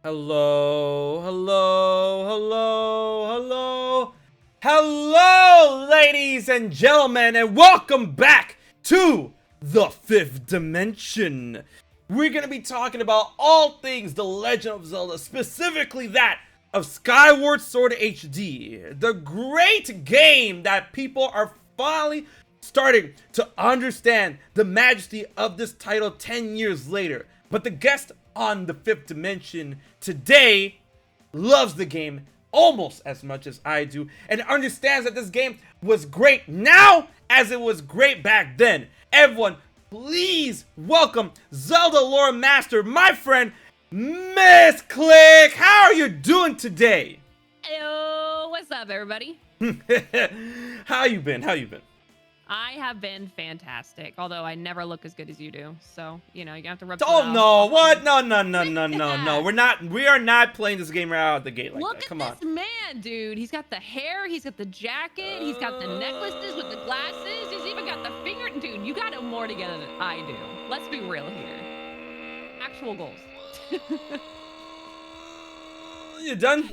Hello, hello, hello, hello, hello, ladies and gentlemen, and welcome back to the Fifth Dimension. We're gonna be talking about all things The Legend of Zelda, specifically that of Skyward Sword HD, the great game that people are finally starting to understand the majesty of this title 10 years later. But the guest on the Fifth Dimension today loves the game almost as much as I do and understands that this game was great now as it was great back then. Everyone, please welcome Zelda lore master, my friend, Miss Click. How are you doing today? Hello, what's up, everybody? How you been? How you been? I have been fantastic, although I never look as good as you do. So, you have to rub Oh some no, off. what? No. We are not playing this game right out of the gate like Look that. at Come on. this man, dude. He's got the hair, he's got the jacket, he's got the necklaces with the glasses, he's even got the finger. Dude, you got it more together than I do. Let's be real here. Actual goals. You done?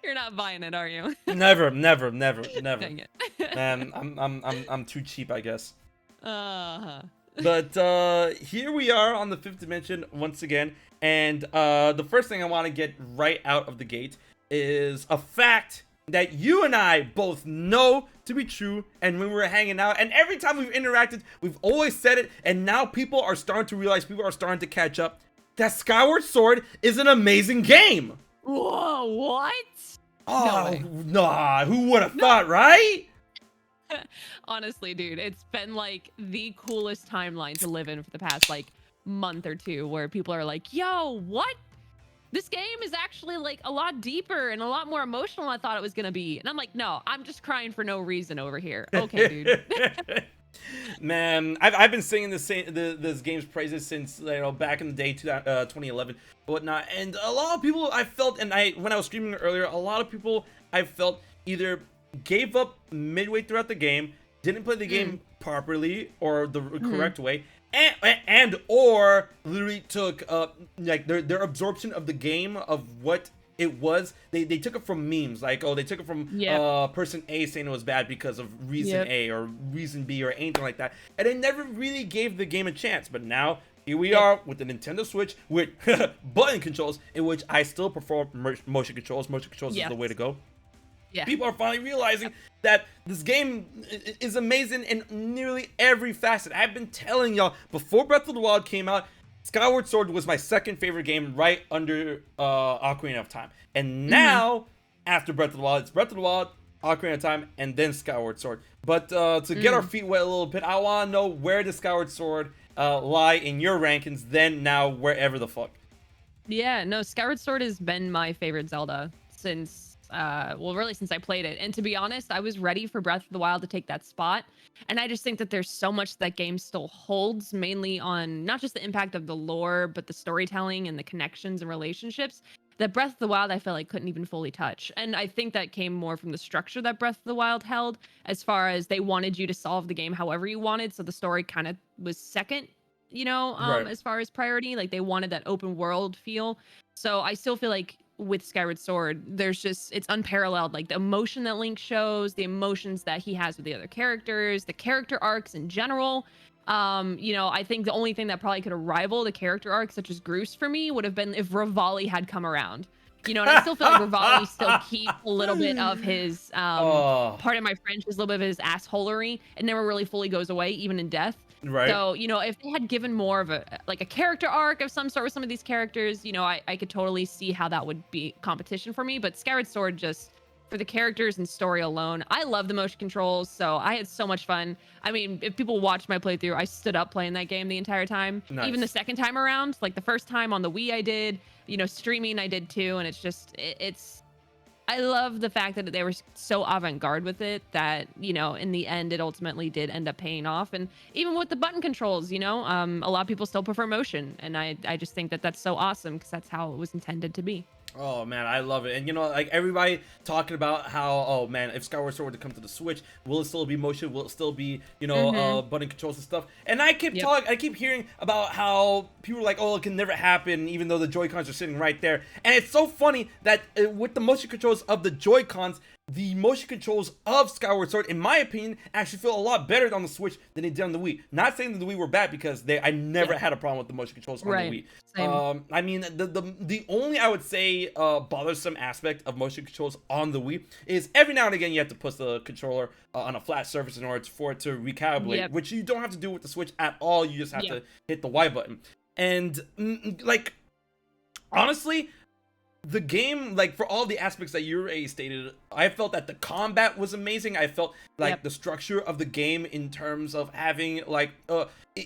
You're not buying it, are you? Never. Dang it. Man, I'm too cheap, I guess. Uh-huh. But here we are on the Fifth Dimension once again, and the first thing I want to get right out of the gate is a fact that you and I both know to be true, and when we were hanging out, and every time we've interacted, we've always said it, and now people are starting to realize, people are starting to catch up, that Skyward Sword is an amazing game. Whoa, what? Oh, way. nah, who would have thought, right? Honestly, dude, it's been like the coolest timeline to live in for the past like month or two, where people are like, yo, what? This game is actually like a lot deeper and a lot more emotional than I thought it was gonna be. And I'm like, no, I'm just crying for no reason over here. Okay, dude. Man, I've been singing this game's praises since back in the day, 2011, whatnot. And a lot of people I felt, and when I was streaming earlier, a lot of people I felt either gave up midway throughout the game, didn't play the game properly or the correct way, and or literally took like their absorption of the game of what it was, they took it from memes, like, oh, they took it from person A saying it was bad because of reason A or reason B or anything like that, and they never really gave the game a chance. But now here we are with the Nintendo Switch with button controls, in which I still prefer motion controls. Motion controls is the way to go. Yeah. People are finally realizing that this game is amazing in nearly every facet. I've been telling y'all before Breath of the Wild came out, Skyward Sword was my second favorite game, right under Ocarina of Time. And now, after Breath of the Wild, it's Breath of the Wild, Ocarina of Time, and then Skyward Sword. But to get our feet wet a little bit, I want to know, where does Skyward Sword lie in your rankings, then, now, wherever the fuck? Yeah, no, Skyward Sword has been my favorite Zelda since well, really since I played it. And to be honest, I was ready for Breath of the Wild to take that spot. And I just think that there's so much that game still holds, mainly on not just the impact of the lore, but the storytelling and the connections and relationships that Breath of the Wild I felt like couldn't even fully touch. And I think that came more from the structure that Breath of the Wild held, as far as they wanted you to solve the game however you wanted. So the story kind of was second, Right. as far as priority. Like, they wanted that open world feel. So I still feel like with Skyward Sword, it's unparalleled. Like, the emotion that Link shows, the emotions that he has with the other characters, the character arcs in general. I think the only thing that probably could have rivaled a character arc such as Groose for me would have been if Rivali had come around. And I still feel like Rivali still keeps a little bit of his part of my French, is a little bit of his assholery. It never really fully goes away, even in death. Right. So, if they had given more of a character arc of some sort with some of these characters, I could totally see how that would be competition for me. But Skyward Sword, just for the characters and story alone, I love the motion controls. So I had so much fun. I mean, if people watched my playthrough, I stood up playing that game the entire time. Nice. Even the second time around, like the first time on the Wii I did, streaming I did too. And it's just, I love the fact that they were so avant-garde with it that, in the end, it ultimately did end up paying off. And even with the button controls, a lot of people still prefer motion. And I just think that that's so awesome, because that's how it was intended to be. Oh man, I love it. And you know, like everybody talking about how, oh man, if Skyward Sword were to come to the Switch, will it still be motion? Will it still be, you know, button controls and stuff? And I keep I keep hearing about how people are like, oh, it can never happen, even though the Joy-Cons are sitting right there. And it's so funny that with the motion controls of the Joy-Cons, the motion controls of Skyward Sword, in my opinion, actually feel a lot better on the Switch than they did on the Wii. Not saying that the Wii were bad, because I never had a problem with the motion controls on the Wii. Same. I mean, the only, I would say, bothersome aspect of motion controls on the Wii is every now and again you have to put the controller on a flat surface in order for it to recalibrate, which you don't have to do with the Switch at all. You just have to hit the Y button. And like, honestly, the game, like, for all the aspects that you already stated, I felt that the combat was amazing. I felt like the structure of the game in terms of having, like,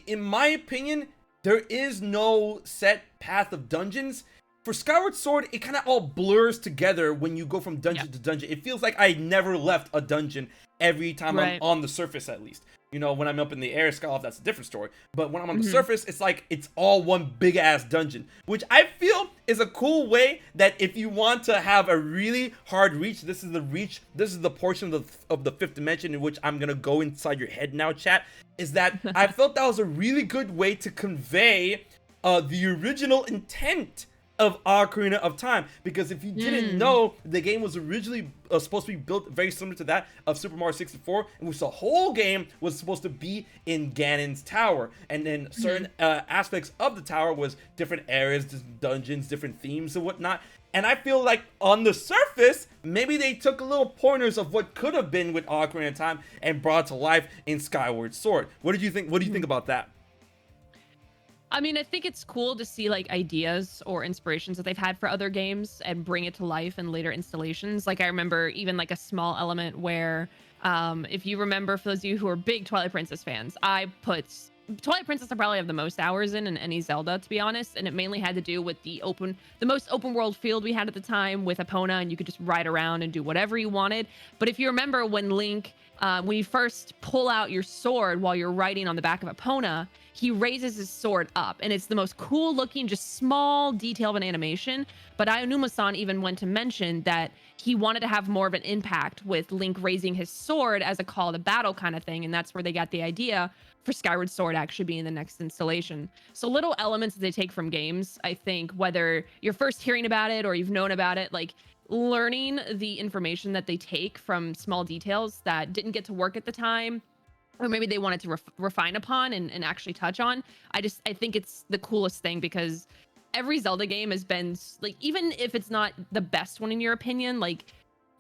in my opinion, there is no set path of dungeons. For Skyward Sword, it kind of all blurs together when you go from dungeon to dungeon. It feels like I never left a dungeon every time I'm on the surface, at least. You know, when I'm up in the air, Skyloft, that's a different story. But when I'm on the surface, it's like it's all one big ass dungeon, which I feel is a cool way that if you want to have a really hard reach, this is the portion of the fifth dimension in which I'm gonna go inside your head now, chat. Is that I felt that was a really good way to convey the original intent of Ocarina of Time, because if you didn't know, the game was originally supposed to be built very similar to that of Super Mario 64, in which the whole game was supposed to be in Ganon's tower, and then certain aspects of the tower was different areas, dungeons, different themes and whatnot. And I feel like on the surface, maybe they took a little pointers of what could have been with Ocarina of Time and brought it to life in Skyward Sword. What did you think? What do you think about that? I mean, I think it's cool to see like ideas or inspirations that they've had for other games and bring it to life in later installations. Like I remember even like a small element where, if you remember, for those of you who are big Twilight Princess fans, I put Twilight Princess I probably have the most hours in any Zelda, to be honest, and it mainly had to do with the most open world field we had at the time with Epona, and you could just ride around and do whatever you wanted. But if you remember when Link, when you first pull out your sword while you're riding on the back of Epona, he raises his sword up, and it's the most cool looking, just small detail of an animation. But Aonuma-san even went to mention that he wanted to have more of an impact with Link raising his sword as a call to battle kind of thing, and that's where they got the idea for Skyward Sword actually being the next installation. So little elements that they take from games, I think, whether you're first hearing about it or you've known about it, like learning the information that they take from small details that didn't get to work at the time, or maybe they wanted to refine upon and actually touch on. I think it's the coolest thing, because every Zelda game has been like, even if it's not the best one in your opinion, like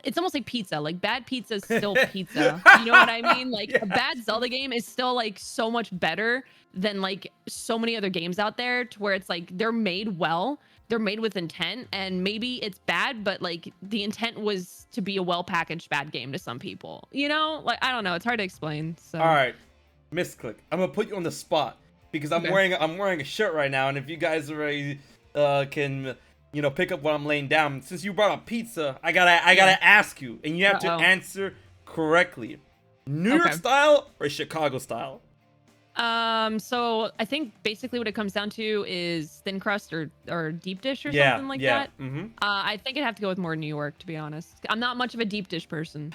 it's almost like pizza. Like bad pizza is still pizza. You know what I mean? Like a bad Zelda game is still like so much better than like so many other games out there, to where it's like they're made well, they're made with intent, and maybe it's bad, but like the intent was to be a well-packaged bad game to some people. You know, like I don't know, it's hard to explain. So all right, Misclick, I'm gonna put you on the spot because I'm wearing a shirt right now, and if you guys already can, you know, pick up what I'm laying down, since you brought up pizza, I gotta ask you, and you have to answer correctly. New York style or Chicago style? So I think basically what it comes down to is thin crust or deep dish or something like that. I think I'd have to go with more New York, to be honest. I'm not much of a deep dish person.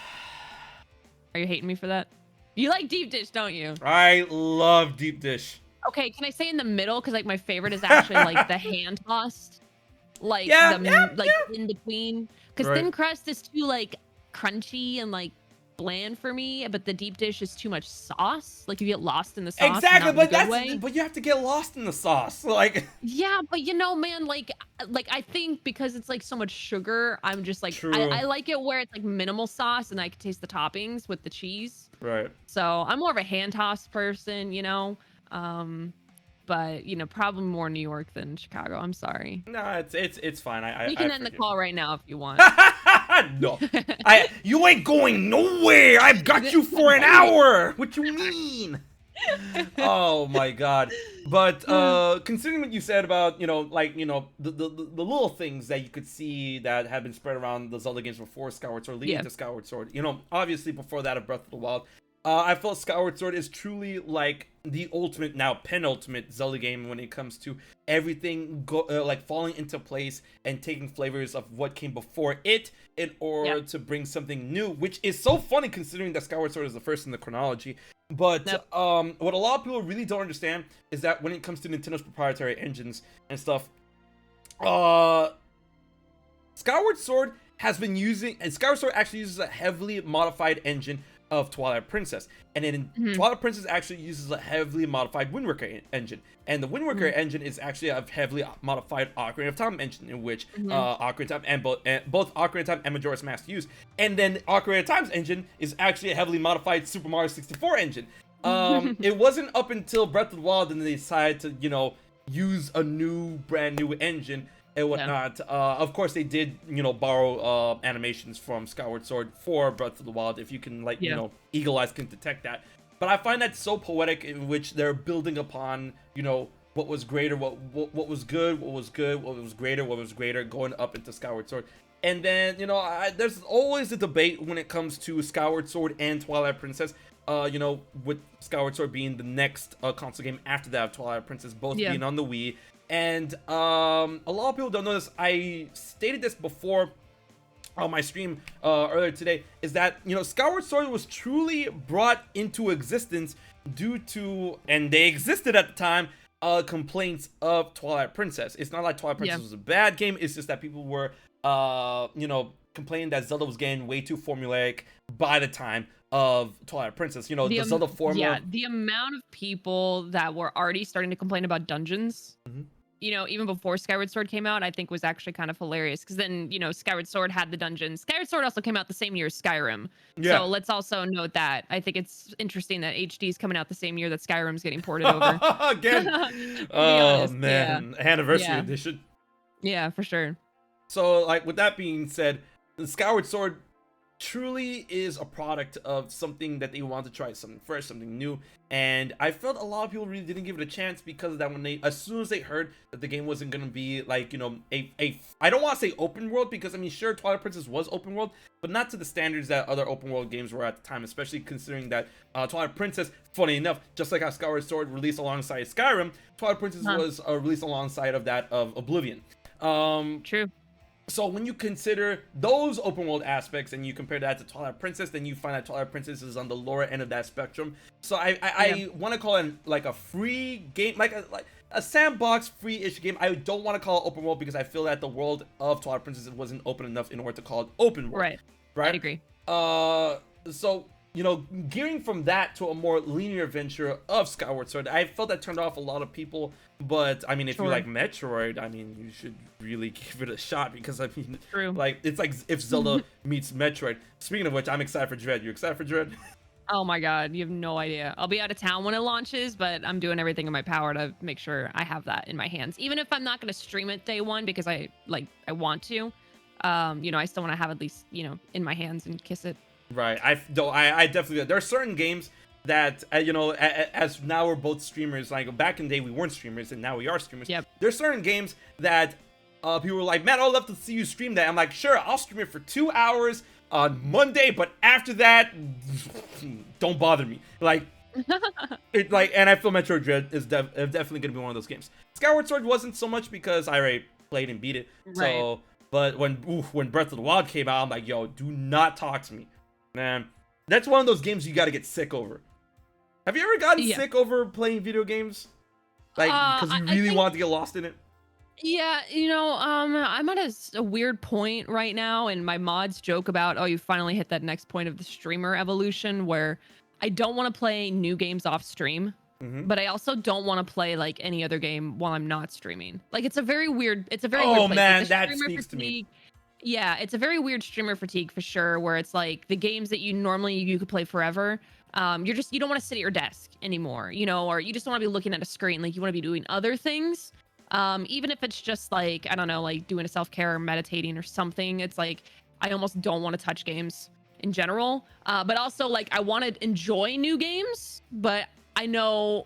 Are you hating me for that? You like deep dish, don't you? I love deep dish. Okay, can I say in the middle? Because like my favorite is actually like the hand tossed, like in between. Because thin crust is too like crunchy and like bland for me, but the deep dish is too much sauce. Like you get lost in the sauce. Exactly, but you have to get lost in the sauce. Like yeah, but you know, man, like I think because it's like so much sugar, I'm just like I like it where it's like minimal sauce and I can taste the toppings with the cheese. Right. So I'm more of a hand tossed person, you know. But you know, probably more New York than Chicago. I'm sorry. No, it's fine. We can end the call right now if you want. No, you ain't going nowhere. I've got you for an hour. What you mean? Oh my god. But considering what you said about, you know, like, you know, the little things that you could see that have been spread around the Zelda games before Skyward Sword, leading to Skyward Sword, you know, obviously before that of Breath of the Wild, I felt Skyward Sword is truly like the ultimate, now penultimate Zelda game when it comes to everything like falling into place and taking flavors of what came before it in order to bring something new, which is so funny considering that Skyward Sword is the first in the chronology. But what a lot of people really don't understand is that when it comes to Nintendo's proprietary engines and stuff, Skyward Sword has been using, and Skyward Sword actually uses a heavily modified engine of Twilight Princess, and then Twilight Princess actually uses a heavily modified Wind Waker engine, and the Wind Waker engine is actually a heavily modified Ocarina of Time engine, in which Ocarina of Time and both Ocarina of Time and Majora's Mask use, and then Ocarina of Time's engine is actually a heavily modified Super Mario 64 engine. It wasn't up until Breath of the Wild and they decided to, you know, use a brand new engine and whatnot. Of course, they did, you know, borrow animations from Skyward Sword for Breath of the Wild, if you can, like, you know, eagle eyes can detect that. But I find that so poetic, in which they're building upon, you know, what was greater, what was good, what was good, what was greater, going up into Skyward Sword. And then, you know, there's always a debate when it comes to Skyward Sword and Twilight Princess. You know, with Skyward Sword being the next console game after that of Twilight Princess, both being on the Wii. And a lot of people don't know this. I stated this before on my stream earlier today, is that, you know, Skyward Sword was truly brought into existence due to, and they existed at the time, complaints of Twilight Princess. It's not like Twilight Princess was a bad game. It's just that people were, you know, complaining that Zelda was getting way too formulaic by the time of Twilight Princess. You know, the Zelda formula. Yeah, the amount of people that were already starting to complain about dungeons, you know, even before Skyward Sword came out, I think was actually kind of hilarious. Because then, you know, Skyward Sword had the dungeons. Skyward Sword also came out the same year as Skyrim. So let's also note that. I think it's interesting that HD is coming out the same year that Skyrim's getting ported over. Again. Oh, man. Anniversary edition. Yeah, for sure. So, like, with that being said, the Skyward Sword truly is a product of something that they want to try, something fresh, something new, and I felt a lot of people really didn't give it a chance because of that. When they, as soon as they heard that the game wasn't gonna be like, you know, I don't want to say open world, because I mean, sure, Twilight Princess was open world, but not to the standards that other open world games were at the time, especially considering that Twilight Princess, funny enough, just like how Skyward Sword released alongside Skyrim, Twilight Princess was released alongside of that of Oblivion. True. So when you consider those open world aspects and you compare that to Twilight Princess, then you find that Twilight Princess is on the lower end of that spectrum. So I want to call it like a free game, like a sandbox free-ish game. I don't want to call it open world because I feel that the world of Twilight Princess wasn't open enough in order to call it open world. Right. I agree. So, you know, gearing from that to a more linear adventure of Skyward Sword, I felt that turned off a lot of people. But I mean, if you like Metroid, I mean, you should really give it a shot, because I mean, like, it's like if Zelda meets Metroid. Speaking of which, I'm excited for Dread. You excited for Dread? Oh my god, you have no idea. I'll be out of town when it launches, but I'm doing everything in my power to make sure I have that in my hands. Even if I'm not going to stream it day one because I want to, you know, I still want to have at least, you know, in my hands and kiss it. Right. I definitely, there are certain games that, you know, as now we're both streamers, like back in the day we weren't streamers and now we are streamers. There's certain games that people were like, man, I'd love to see you stream that. I'm like, sure, I'll stream it for 2 hours on Monday, but after that, don't bother me. Like, and I feel Metroid Dread is definitely gonna be one of those games. Skyward Sword wasn't so much because I already played and beat it. So, but when Breath of the Wild came out, I'm like, yo, do not talk to me, man. That's one of those games you got to get sick over. Have you ever gotten sick over playing video games? Like, because you really want to get lost in it? Yeah, you know, I'm at a weird point right now, and my mods joke about, oh, you finally hit that next point of the streamer evolution, where I don't want to play new games off stream, but I also don't want to play like any other game while I'm not streaming. Like, it's a very weird, weird place. Oh man, that speaks to me. Yeah, it's a very weird streamer fatigue for sure, where it's like the games that you normally you could play forever, you don't want to sit at your desk anymore, you know, or you just don't want to be looking at a screen. Like, you want to be doing other things, even if it's just like, I don't know, like doing a self-care or meditating or something. It's like I almost don't want to touch games in general, but also like I want to enjoy new games, but I know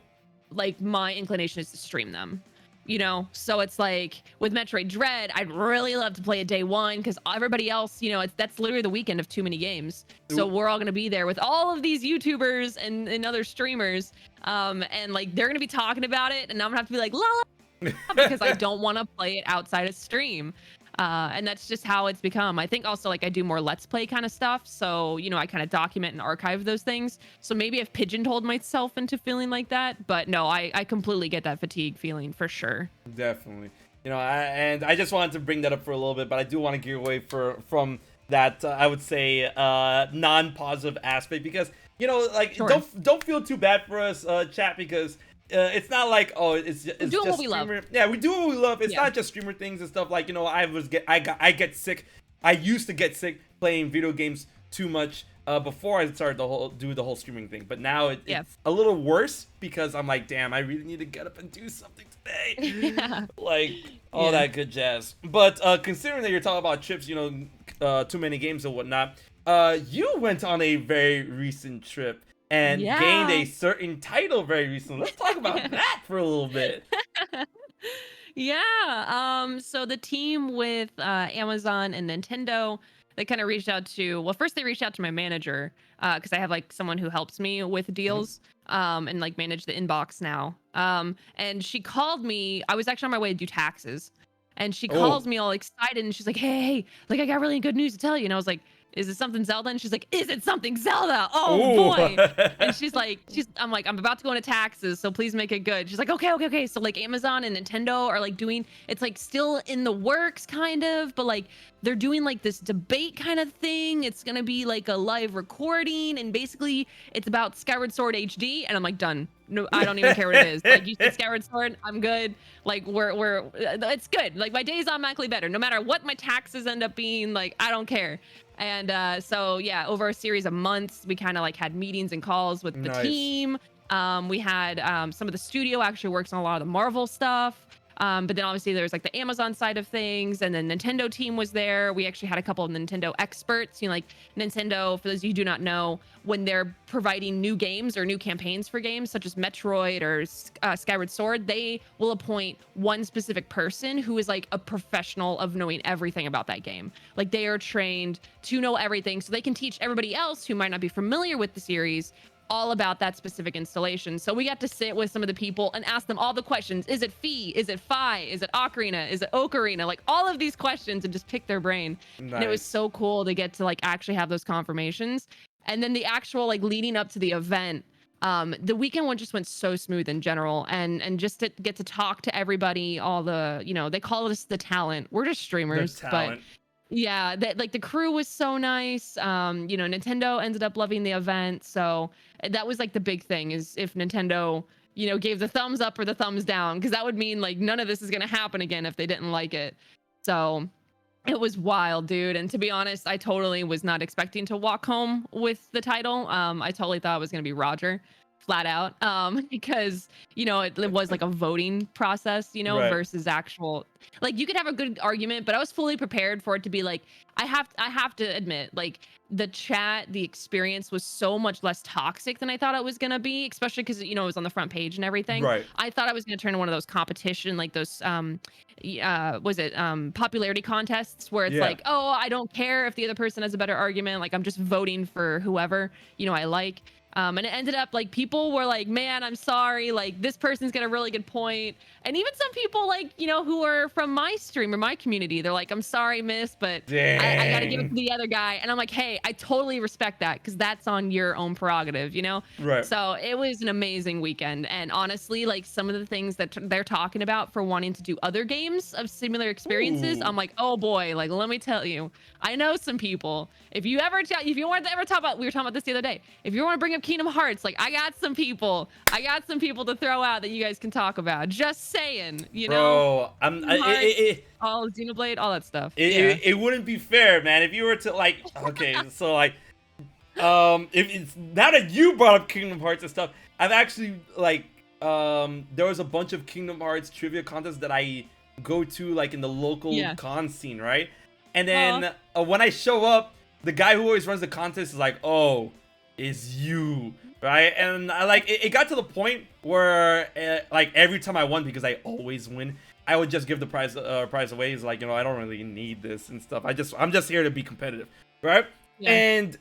like my inclination is to stream them. you know? So it's like with Metroid Dread, I'd really love to play it day one because everybody else, you know, that's literally the weekend of too many games. So we're all gonna be there with all of these YouTubers and other streamers. And like they're gonna be talking about it, and I'm gonna have to be like, la la, because I don't want to play it outside of stream. And that's just how it's become. I think also like I do more let's play kind of stuff, so you know I kind of document and archive those things. So maybe I've pigeonholed myself into feeling like that, but no, I completely get that fatigue feeling for sure. Definitely. You know, and I just wanted to bring that up for a little bit, but I do want to get away from that. I would say non-positive aspect because you know, like Sure. don't feel too bad for us, chat, because it's not like it's We're doing just what we love. streamer. Yeah, we do what we love. It's Yeah. not just streamer things and stuff. Like you know, I get sick. I used to get sick playing video games too much before I started do the whole streaming thing. But now Yeah. it's a little worse because I'm like, damn, I really need to get up and do something today. Yeah. Like all Yeah. that good jazz. But considering that you're talking about trips, you know, too many games and whatnot, you went on a very recent trip and Yeah. gained a certain title very recently. Let's talk about that for a little bit. Yeah. So the team with Amazon and Nintendo, they kind of reached out to, well, first they reached out to my manager, because I have like someone who helps me with deals, and like manage the inbox now. And she called me. I was actually on my way to do taxes, and she calls Oh. me all excited, and she's like, "Hey, like I got really good news to tell you." And I was like, "Is it something Zelda?" And she's like, "Is it something Zelda? Oh Ooh. boy!" And I'm like, I'm about to go into taxes, so please make it good. She's like, okay. So like Amazon and Nintendo are like doing, it's like still in the works kind of, but like they're doing like this debate kind of thing. It's gonna be like a live recording, and basically it's about Skyward Sword HD. And I'm like, done. No, I don't even care what it is. Like you said Skyward Sword, I'm good. Like it's good. Like my day's automatically better, no matter what my taxes end up being. Like I don't care. And so yeah, over a series of months, we kind of like had meetings and calls with the Nice. team. We had some of the studio actually works on a lot of the Marvel stuff. But then obviously there's like the Amazon side of things, and then Nintendo team was there. We actually had a couple of Nintendo experts. You know, like Nintendo, for those of you who do not know, when they're providing new games or new campaigns for games such as Metroid or Skyward Sword, they will appoint one specific person who is like a professional of knowing everything about that game. Like they are trained to know everything, so they can teach everybody else who might not be familiar with the series all about that specific installation. So we got to sit with some of the people and ask them all the questions. Is it Fi? Is it Fi? Is it Ocarina? Is it Ocarina? Like all of these questions, and just pick their brain. And it was Nice. so cool to get to like actually have those confirmations. And then the actual like leading up to the event, the weekend one just went so smooth in general, and just to get to talk to everybody, all the, you know, they call us the talent. We're just The streamers, but talent. yeah, that like the crew was so nice. You know, Nintendo ended up loving the event, so that was like the big thing, is if Nintendo, you know, gave the thumbs up or the thumbs down, because that would mean like none of this is gonna happen again if they didn't like it. So it was wild, dude. And to be honest, I totally was not expecting to walk home with the title. I totally thought it was gonna be Roger, flat out. Because you know it was like a voting process, you know, Right. versus actual. Like you could have a good argument, but I was fully prepared for it to be like, I have to admit, like the chat, the experience was so much less toxic than I thought it was gonna be, especially because you know it was on the front page and everything. Right. I thought I was gonna turn into one of those competition, like those was it popularity contests where it's Yeah. like, oh, I don't care if the other person has a better argument, like I'm just voting for whoever, you know, I like. And it ended up like people were like, man, I'm sorry, like this person's got a really good point. And even some people like, you know, who are from my stream or my community, they're like, I'm sorry, miss, but I gotta give it to Dang. the other guy. And I'm like, hey, I totally respect that, because that's on your own prerogative, you know? Right. So it was an amazing weekend. And honestly, like some of the things that they're talking about for wanting to do other games of similar experiences, Ooh. I'm like, oh boy, like let me tell you, I know some people. If you want to ever talk about, we were talking about this the other day. If you want to bring up Kingdom Hearts, like I got some people to throw out that you guys can talk about. Just saying, you know, Bro, Kingdom Hearts, all Xenoblade, all that stuff. Yeah. it wouldn't be fair, man, if you were to like, okay, so like, if it's now that you brought up Kingdom Hearts and stuff, I've actually like, there was a bunch of Kingdom Hearts trivia contests that I go to like in the local Yeah. con scene, right? And then when I show up, the guy who always runs the contest is like, oh, is you, right? And I like it got to the point where like every time I won, because I always win, I would just give the prize away. It's like, I don't really need this and stuff. I'm just here to be competitive, right? Yeah. And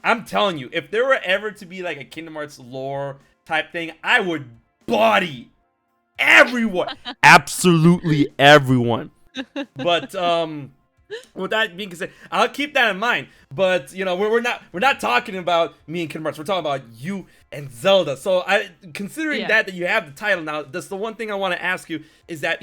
I'm telling you, if there were ever to be like a Kingdom Hearts lore type thing, I would body everyone, absolutely everyone. But with that being said, I'll keep that in mind. But we're not talking about me and Kingdom Hearts. We're talking about you and Zelda. So considering that you have the title now, that's the one thing I want to ask you is that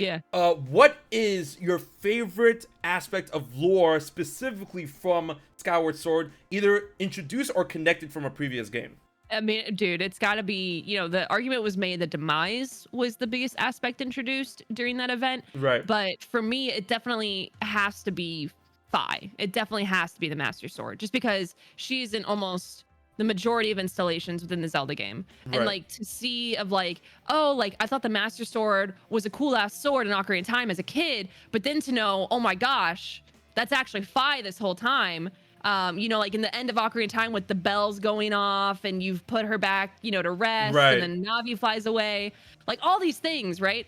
what is your favorite aspect of lore specifically from Skyward Sword, either introduced or connected from a previous game? I mean, dude, it's got to be, the argument was made that Demise was the biggest aspect introduced during that event. Right. But for me, it definitely has to be Fi. It definitely has to be the Master Sword, just because she's in almost the majority of installations within the Zelda game. Right. And like to see of like, oh, like I thought the Master Sword was a cool ass sword in Ocarina of Time as a kid, but then to know, oh my gosh, that's actually Fi this whole time. Like in the end of Ocarina of Time with the bells going off and you've put her back, to rest, Right. and then Navi flies away, like all these things, right?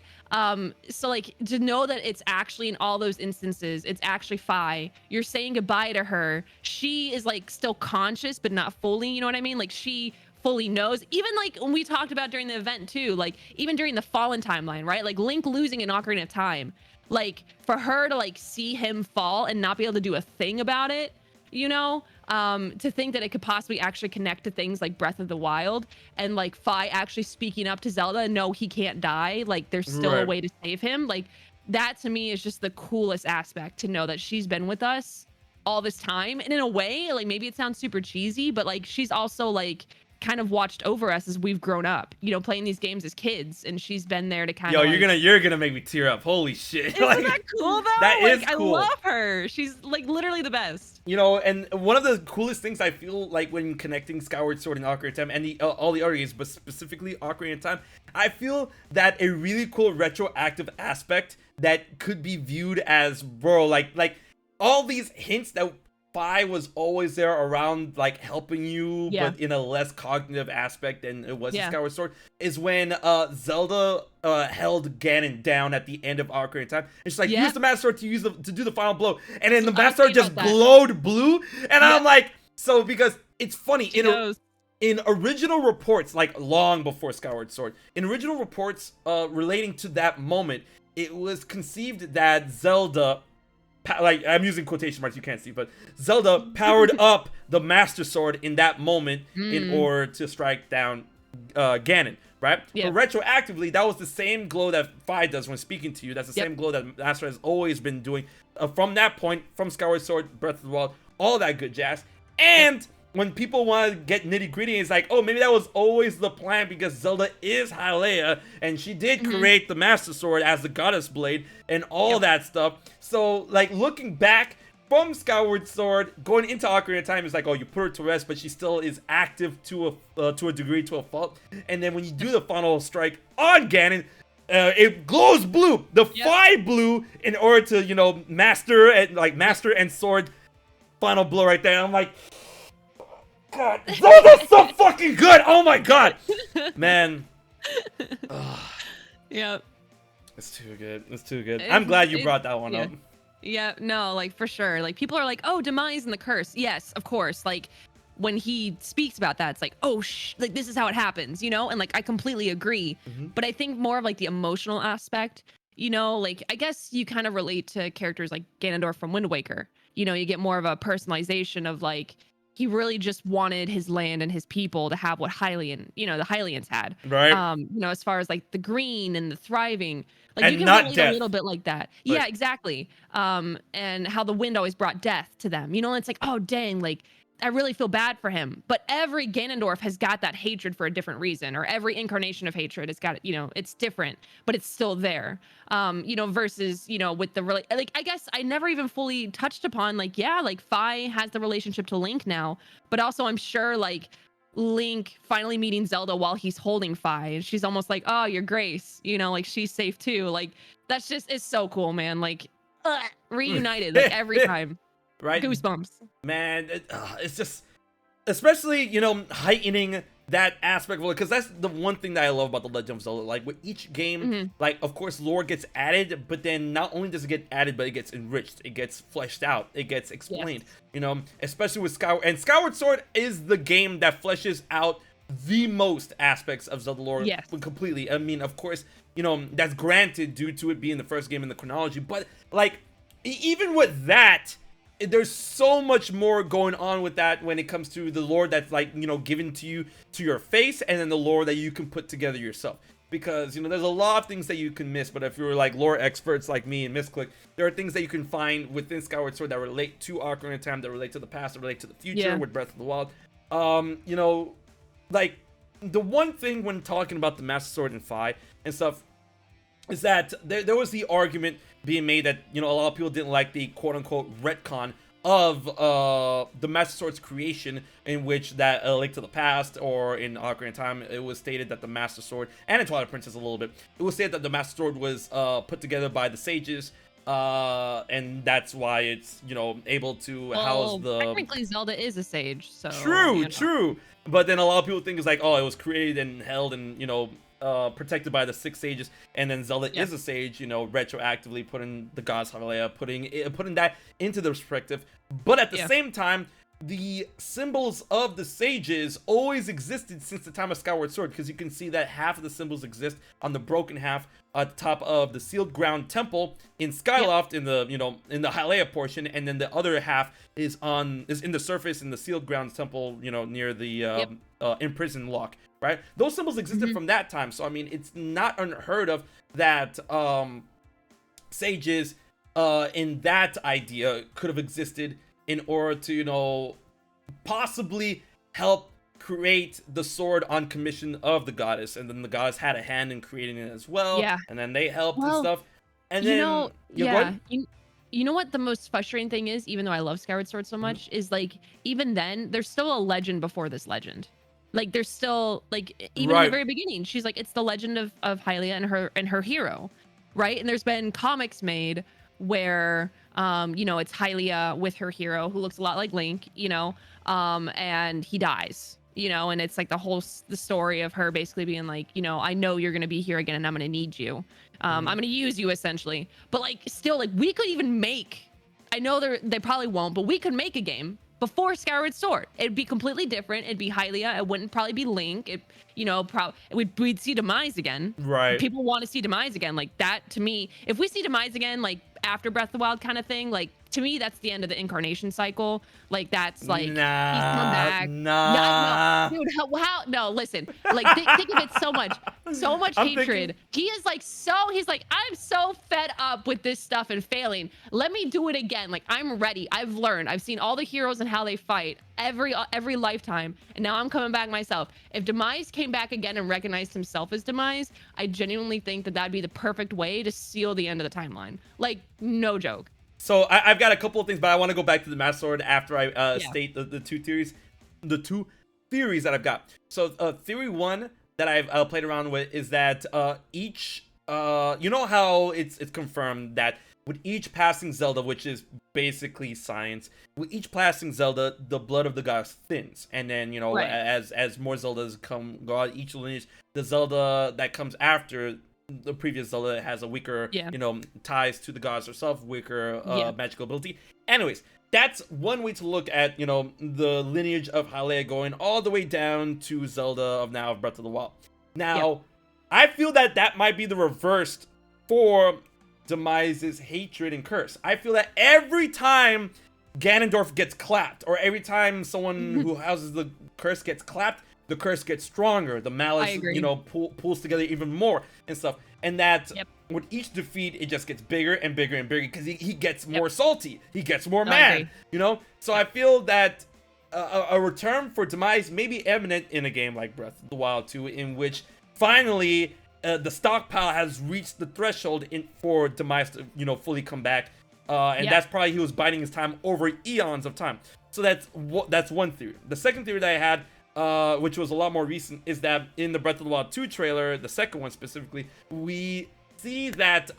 So like to know that it's actually in all those instances, it's actually Fi. You're saying goodbye to her. She is like still conscious, but not fully, you know what I mean? Like she fully knows, even like when we talked about during the event too, like even during the Fallen timeline, right? Like Link losing in Ocarina of Time, like for her to like see him fall and not be able to do a thing about it, to think that it could possibly actually connect to things like Breath of the Wild and like Fi actually speaking up to Zelda, no, he can't die, like there's still a way to save him. Like that to me is just the coolest aspect, to know that she's been with us all this time. And in a way, like maybe it sounds super cheesy, but like she's also like kind of watched over us as we've grown up, playing these games as kids, and she's been there to kind of you're gonna make me tear up. Holy shit. Isn't that cool though? That is cool. I love her. She's like literally the best. And one of the coolest things I feel like when connecting Skyward Sword and Ocarina of Time and all the other games, but specifically Ocarina of Time, I feel that a really cool retroactive aspect that could be viewed as, bro, like all these hints that Fi was always there around, like helping you, but in a less cognitive aspect than it was in Skyward Sword, is when Zelda held Ganon down at the end of Ocarina of Time, and she's like, use the Master Sword to do the final blow, and then the Master Sword just glowed blue, and I'm like, so because it's funny in original reports, like long before Skyward Sword, in original reports relating to that moment, it was conceived that Zelda, like I'm using quotation marks, you can't see, but Zelda powered up the Master Sword in that moment in order to strike down Ganon, right? But retroactively, that was the same glow that Fi does when speaking to you. That's the same glow that Master has always been doing from that point, from Skyward Sword, Breath of the Wild, all that good jazz. And when people want to get nitty gritty, it's like, oh, maybe that was always the plan because Zelda is Hylia and she did create the Master Sword as the Goddess Blade and all that stuff. So, like, looking back from Skyward Sword, going into Ocarina of Time, it's like, oh, you put her to rest, but she still is active to a degree, to a fault. And then when you do the final strike on Ganon, it glows blue, the Fi blue, in order to, master and sword final blow right there. I'm like, God, Zelda's so fucking good. Oh my God, man. Yep. It's too good. It's too good. I'm glad you brought that one up. Yeah, no, like for sure. Like people are like, oh, Demise and the curse. Yes, of course. Like when he speaks about that, it's like, oh, like this is how it happens, And like I completely agree. But I think more of like the emotional aspect, like I guess you kind of relate to characters like Ganondorf from Wind Waker. You get more of a personalization of like, he really just wanted his land and his people to have what Hylian, the Hylians had. Right. As far as like the green and the thriving, like and you can not relate death. a little bit like that. But yeah, exactly. And how the wind always brought death to them. It's like, oh dang, like I really feel bad for him. But every Ganondorf has got that hatred for a different reason, or every incarnation of hatred has got, it's different, but it's still there. Versus, with the like, I guess I never even fully touched upon like, like Fi has the relationship to Link now, but also I'm sure like Link finally meeting Zelda while he's holding Fi, and she's almost like, oh, your grace, like she's safe too. Like that's just, it's so cool, man. Like reunited like every time. Right, goosebumps, man. It's just especially, heightening that aspect of it, because that's the one thing that I love about the Legend of Zelda. Like with each game, like of course lore gets added, but then not only does it get added, but it gets enriched, it gets fleshed out, it gets explained. Yes. Especially with Skyward Sword is the game that fleshes out the most aspects of Zelda lore completely. I mean, of course, that's granted due to it being the first game in the chronology, but like even with that, there's so much more going on with that when it comes to the lore that's like, given to you to your face, and then the lore that you can put together yourself. Because, there's a lot of things that you can miss, but if you're like lore experts like me and Misclick, there are things that you can find within Skyward Sword that relate to Ocarina of Time, that relate to the past, that relate to the future with Breath of the Wild. Like, the one thing when talking about the Master Sword and Fi and stuff is that there was the argument being made that, a lot of people didn't like the quote-unquote retcon of the Master Sword's creation, in which that Link to the Past, or in Ocarina of Time, it was stated that the Master Sword, and in Twilight Princess a little bit, it was stated that the Master Sword was put together by the sages, and that's why it's, able to house the... Technically Zelda is a sage, so... True. But then a lot of people think it's like, oh, it was created and held and, protected by the 6 sages, and then Zelda is a sage, retroactively putting the gods Hylia, putting that into the perspective. But at the same time, the symbols of the sages always existed since the time of Skyward Sword, because you can see that half of the symbols exist on the broken half at the top of the sealed ground temple in Skyloft, in the in the Hylia portion, and then the other half is in the surface in the sealed ground temple, near the imprisoned lock. Right, those symbols existed from that time, so I mean, it's not unheard of that sages in that idea could have existed in order to possibly help create the sword on commission of the goddess, and then the goddess had a hand in creating it as well. And then they helped and stuff. And then you know what the most frustrating thing is, even though I love Skyward Sword so much, is like even then there's still a legend before this legend. Like there's still like even in the very beginning, she's like, it's the legend of Hylia and her hero, right? And there's been comics made where it's Hylia with her hero who looks a lot like Link, and he dies, and it's like the story of her basically being like, I know you're gonna be here again and I'm gonna need you. I'm gonna use you essentially. But like still, like we could even make, I know they probably won't, but we could make a game before Skyward Sword. It'd be completely different. It'd be Hylia. It wouldn't probably be Link. We'd see Demise again. Right. People want to see Demise again. Like that to me, if we see Demise again, like after Breath of the Wild kind of thing, like to me, that's the end of the incarnation cycle. Like that's like he's come back. No, dude, how? No, listen. Like think of it so much hatred. He is like he's like, I'm so fed up with this stuff and failing. Let me do it again. Like I'm ready. I've learned. I've seen all the heroes and how they fight every lifetime, and now I'm coming back myself. If Demise came back again and recognized himself as Demise, I genuinely think that that'd be the perfect way to seal the end of the timeline. Like no joke. So I've got a couple of things, but I want to go back to the Master Sword after I state the two theories that I've got. So theory one that I've played around with is that each how it's confirmed that with each passing Zelda, which is basically science, with each passing Zelda, the blood of the goddess thins, and then as more Zeldas go out each lineage, the Zelda that comes after the previous Zelda has a weaker, ties to the goddess herself, weaker magical ability. Anyways, that's one way to look at, the lineage of Hylia going all the way down to Zelda of Breath of the Wild. Now, I feel that might be the reverse for Demise's hatred and curse. I feel that every time Ganondorf gets clapped, or every time someone who houses the curse gets clapped, the curse gets stronger. The malice, pulls together even more and stuff. And that with each defeat, it just gets bigger and bigger and bigger because he gets more salty. He gets more mad, So I feel that a return for Demise may be imminent in a game like Breath of the Wild 2, in which finally the stockpile has reached the threshold for Demise to, fully come back. And that's probably he was biding his time over eons of time. So that's one theory. The second theory that I had, which was a lot more recent, is that in the Breath of the Wild 2 trailer, the second one specifically, we see that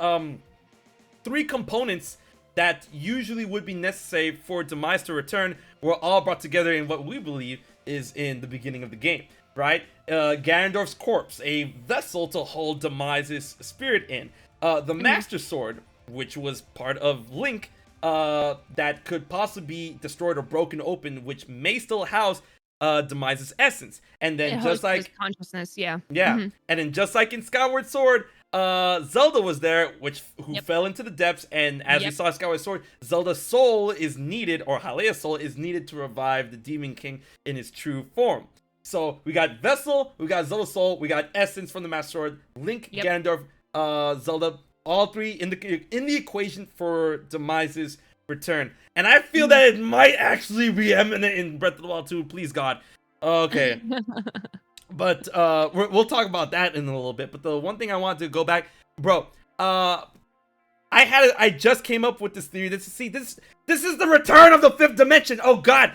3 components that usually would be necessary for Demise to return were all brought together in what we believe is in the beginning of the game, right? Ganondorf's corpse, a vessel to hold Demise's spirit in. The Master Sword, which was part of Link, that could possibly be destroyed or broken open, which may still house Demise's essence. And then just like his consciousness, yeah. and then just like in Skyward Sword, Zelda was there, who fell into the depths, and as we saw in Skyward Sword, Zelda's soul is needed, or Hylia's soul is needed to revive the Demon King in his true form. So we got Vessel, we got Zelda's soul, we got essence from the Master Sword, Link, Ganondorf, Zelda, all three in the equation for Demise's return. And I feel that it might actually be imminent in Breath of the Wild 2, please God. Okay. But we'll talk about that in a little bit. But the one thing I wanted to go back, bro, I just came up with this theory. This is the return of the fifth dimension. Oh God,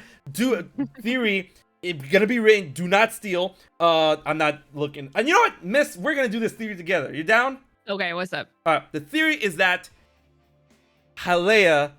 theory. It's gonna be written. Do not steal. I'm not looking. And you know what, Miss? We're gonna do this theory together. You down? Okay, what's up? The theory is that Hylia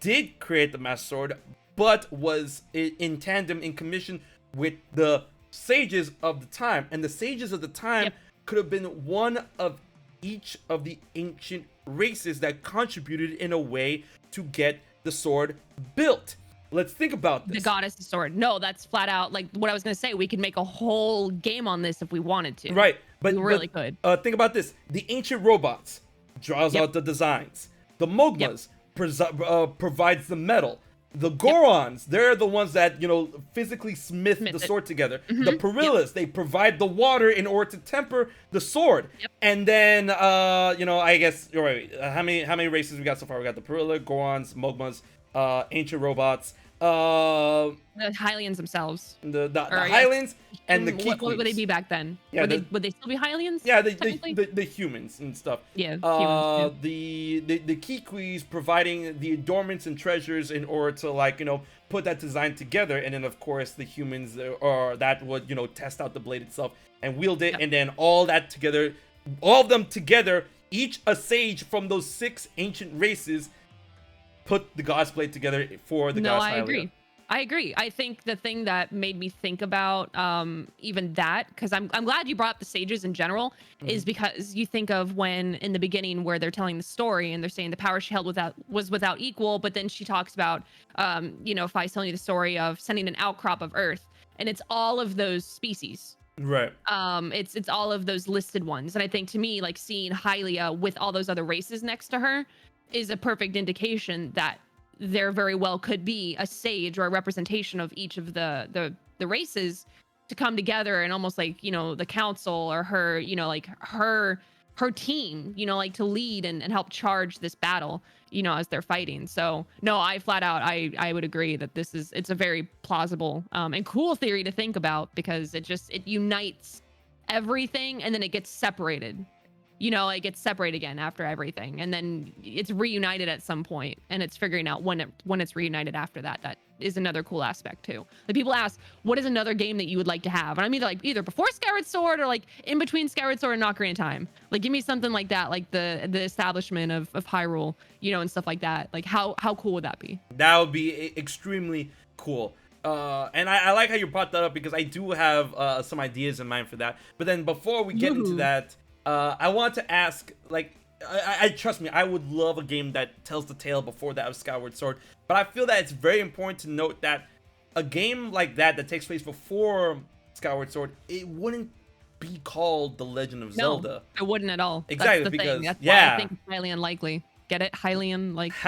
did create the Master Sword, but was in tandem, in commission with the sages of the time. And the sages of the time could have been one of each of the ancient races that contributed in a way to get the sword built. Let's think about this. The goddess sword. No, that's flat out like what I was gonna say. We could make a whole game on this if we wanted to. Right, but we really could. Think about this. The ancient robots draws out the designs. The Mogmas provides the metal. The Gorons, they're the ones that, physically smith the sword together. The Perillas, they provide the water in order to temper the sword. And then, I guess, how many races we got so far? We got the Perilla, Gorons, Mogmas, ancient robots, the Hylians themselves, the Hylians, and the Key What would they be back then? Yeah, would they still be Hylians? Yeah, the humans and stuff. Yeah, humans, the Kikis providing the adornments and treasures in order to put that design together, and then of course the humans that would test out the blade itself and wield it, and then all of them together, each a sage from those 6 ancient races, put the God's Blade together for the God's Hylia. I agree. I think the thing that made me think about even that, because I'm glad you brought up the sages in general, is because you think of when in the beginning where they're telling the story and they're saying the power she held was without equal, but then she talks about Fi's telling you the story of sending an outcrop of Earth, and it's all of those species. Right. It's all of those listed ones, and I think to me, like seeing Hylia with all those other races next to her is a perfect indication that there very well could be a sage or a representation of each of the races to come together and almost like the council or her her team to lead and help charge this battle as they're fighting. So no, I flat out I would agree that it's a very plausible and cool theory to think about, because it unites everything and then it gets separated. It gets separated again after everything, and then it's reunited at some point, and it's figuring out when it's reunited after that. That is another cool aspect too. Like people ask, what is another game that you would like to have? And I'm either before Skyward Sword or like in between Skyward Sword and Ocarina of Time. Like give me something like that, like the establishment of Hyrule, and stuff like that. Like how cool would that be? That would be extremely cool. And I like how you brought that up, because I do have some ideas in mind for that. But then before we get into that, I want to ask, I trust me, I would love a game that tells the tale before that of Skyward Sword, but I feel that it's very important to note that a game like that takes place before Skyward Sword, it wouldn't be called The Legend of Zelda. It wouldn't at all. Exactly, that's the because thing. That's why I think it's highly unlikely. Get it? Highly unlikely.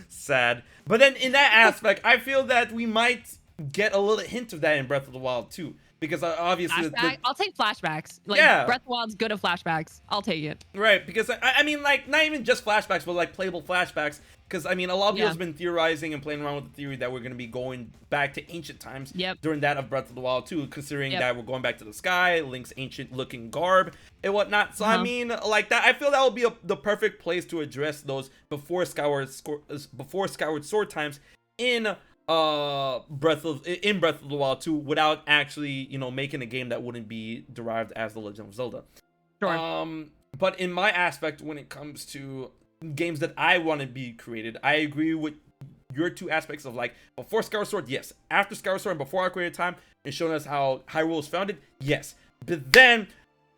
Sad. But then in that aspect, I feel that we might get a little hint of that in Breath of the Wild too. Because obviously, I'll take flashbacks. Breath of the Wild's good at flashbacks. I'll take it. Right, because I mean, not even just flashbacks, but playable flashbacks. Because I mean, a lot of people have been theorizing and playing around with the theory that we're going to be going back to ancient times during that of Breath of the Wild too, considering that we're going back to the sky, Link's ancient-looking garb and whatnot. So I mean, that I feel that would be the perfect place to address those before Skyward Sword times in Breath of the Wild 2, without actually making a game that wouldn't be derived as The Legend of Zelda. Sure. But in my aspect, when it comes to games that I want to be created. I agree with your two aspects of like before Skyward Sword, yes. After Skyward Sword and before Ocarina of Time, and showing us how Hyrule was founded, yes. But then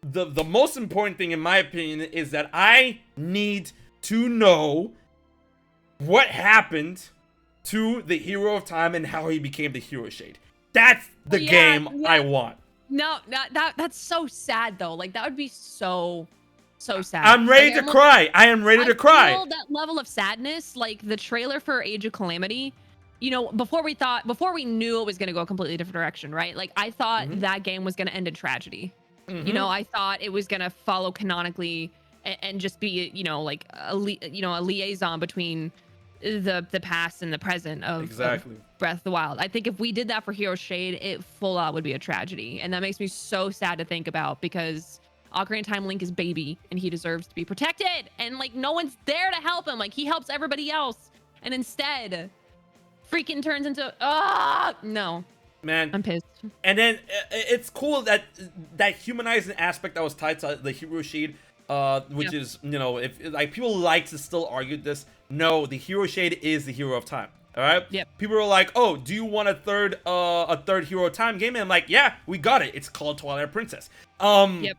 the most important thing, in my opinion, is that I need to know what happened to the Hero of Time and how he became the Hero Shade. That's the game I want. No, that's so sad though. Like that would be so sad. I'm ready to cry. I am ready to cry. Feel that level of sadness, like the trailer for Age of Calamity. You know, before we knew it was gonna go a completely different direction, right? Like I thought that game was gonna end in tragedy. You know, I thought it was gonna follow canonically and just be, you know, like a liaison between the past and the present of Breath of the Wild. I think if we did that for Hero Shade, it full out would be a tragedy, and that makes me so sad to think about because Ocarina of Time Link is baby and he deserves to be protected, and like no one's there to help him. Like he helps everybody else, and instead, freaking turns into no. Man, I'm pissed. And then it's cool that humanizing aspect that was tied to the Hero Shade, which is, you know, if like people like to still argue this. No, the Hero Shade is the Hero of Time. All right. Yep. People are like, oh, do you want a third Hero of Time game? And I'm like, yeah, we got it. It's called Twilight Princess. Yep.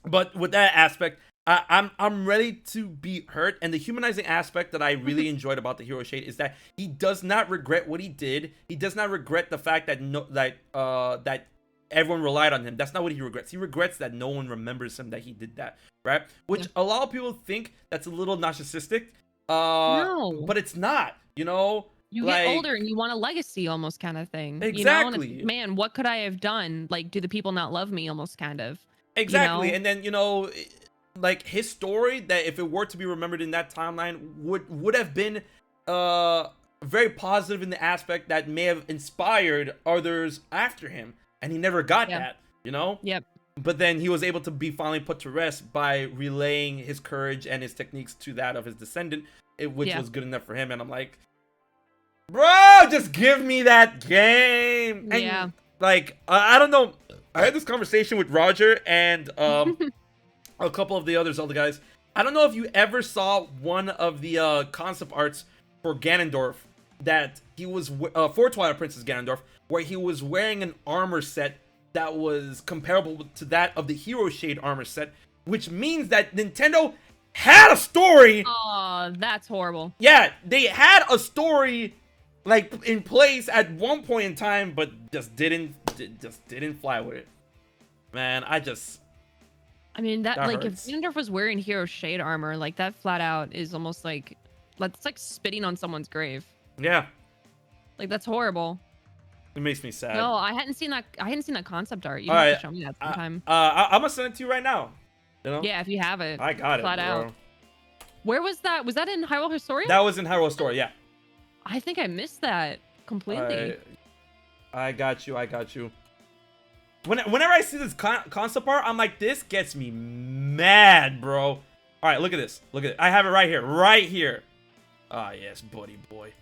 But with that aspect, I'm ready to be hurt, and the humanizing aspect that I really enjoyed about the Hero Shade is that he does not regret what he did. He does not regret the fact that that everyone relied on him. That's not what he regrets. He regrets that no one remembers him, that he did that, right? Which a lot of people think that's a little narcissistic. No, but it's not. You know, you get older and you want a legacy, almost kind of thing. Exactly. You know? Man, what could I have done? Like, do the people not love me? Almost kind of. Exactly. You know? And then, you know, like his story, that if it were to be remembered in that timeline, would have been very positive in the aspect that may have inspired others after him, and he never got that, you know. Yep. But then he was able to be finally put to rest by relaying his courage and his techniques to that of his descendant, which was good enough for him. And I'm like, bro, just give me that game. And like I don't know, I had this conversation with Roger and a couple of the other Zelda guys. I don't know if you ever saw one of the concept arts for Ganondorf that he was for Twilight Princess Ganondorf, where he was wearing an armor set that was comparable to that of the Hero Shade armor set, which means that Nintendo had a story. Oh, that's horrible. Yeah, they had a story like in place at one point in time, but just didn't fly with it. Man, I mean that like hurts. if Ganondorf was wearing Hero Shade armor, like that flat out is almost like it's like spitting on someone's grave. Yeah. Like that's horrible. It makes me sad. No, I hadn't seen that concept art. You have to show me that sometime. I'm gonna send it to you right now. You know? Yeah, if you have it. I got flat it, bro. out. Where was that? Was that in Hyrule Historia? That was in Hyrule Historia, yeah. I think I missed that completely. I got you. Whenever I see this concept art, I'm like, this gets me mad, bro. All right, look at this. Look at it. I have it right here. Right here. Ah, yes, buddy boy.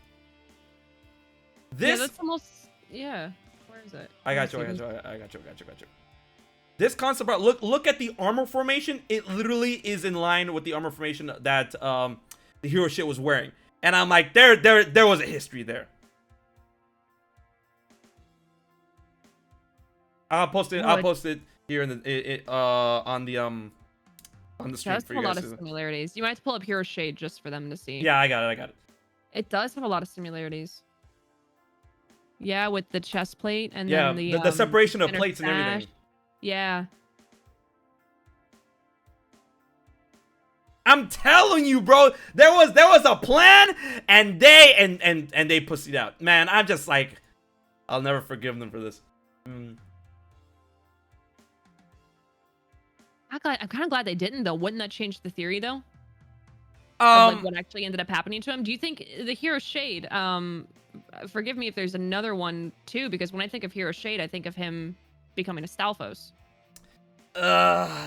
This. Yeah, that's almost. Yeah. Where is it? I got you. This concept art. Look at the armor formation. It literally is in line with the armor formation that the Hero Shit was wearing. And I'm like, there was a history there. I'll post it here in the on the stream for you guys. It does have a lot of similarities. You might have to pull up Hero Shade just for them to see. Yeah, I got it. It does have a lot of similarities. Yeah, with the chest plate and then the separation of plates and everything. Yeah. I'm telling you, bro, there was a plan, and they pussied out. Man, I'm just like, I'll never forgive them for this. I'm kind of glad they didn't, though. Wouldn't that change the theory, though? Of, like, what actually ended up happening to him? Do you think the Hero Shade? Forgive me if there's another one too, because when I think of Hero Shade, I think of him becoming a Stalfos. That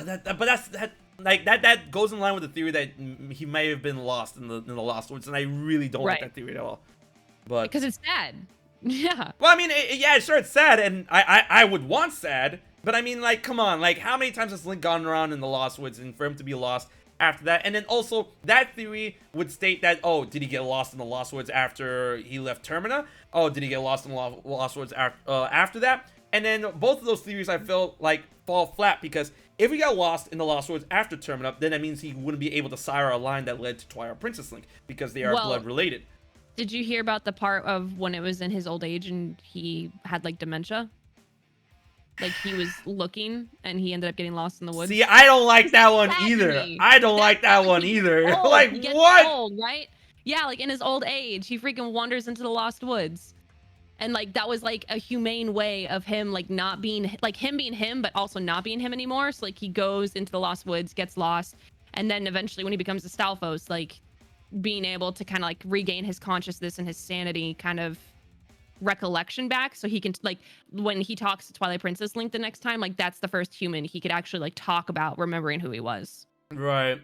goes in line with the theory that he may have been lost in the Lost Woods, and I really don't like that theory at all. But because it's sad. Yeah. Well, I mean, sure, it's sad, and I would want sad, but I mean, like, come on, like, how many times has Link gone around in the Lost Woods, and for him to be lost, after that. And then also that theory would state that, oh, did he get lost in the Lost Woods after he left Termina? Oh, did he get lost in the Lost Woods after that? And then both of those theories I feel like fall flat, because if he got lost in the Lost Woods after Termina, then that means he wouldn't be able to sire a line that led to Twilight Princess Link, because they are blood related. Did you hear about the part of when it was in his old age and he had like dementia? Like he was looking and he ended up getting lost in the woods. See, I don't like that one either. I don't like that one either. Like, what? Old, right? Yeah, like in his old age, he freaking wanders into the Lost Woods. And like that was like a humane way of him like not being like him being him, but also not being him anymore. So like he goes into the Lost Woods, gets lost, and then eventually when he becomes a Stalfos, like being able to kind of like regain his consciousness and his sanity kind of recollection back, so he can like when he talks to Twilight Princess Link the next time, like that's the first human he could actually like talk about remembering who he was. Right.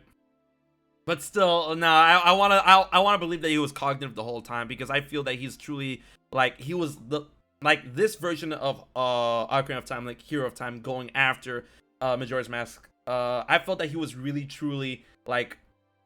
But still, no, I wanna believe that he was cognitive the whole time, because I feel that he's truly like he was the like this version of Ocarina of Time, like Hero of Time, going after Majora's Mask. I felt that he was really truly like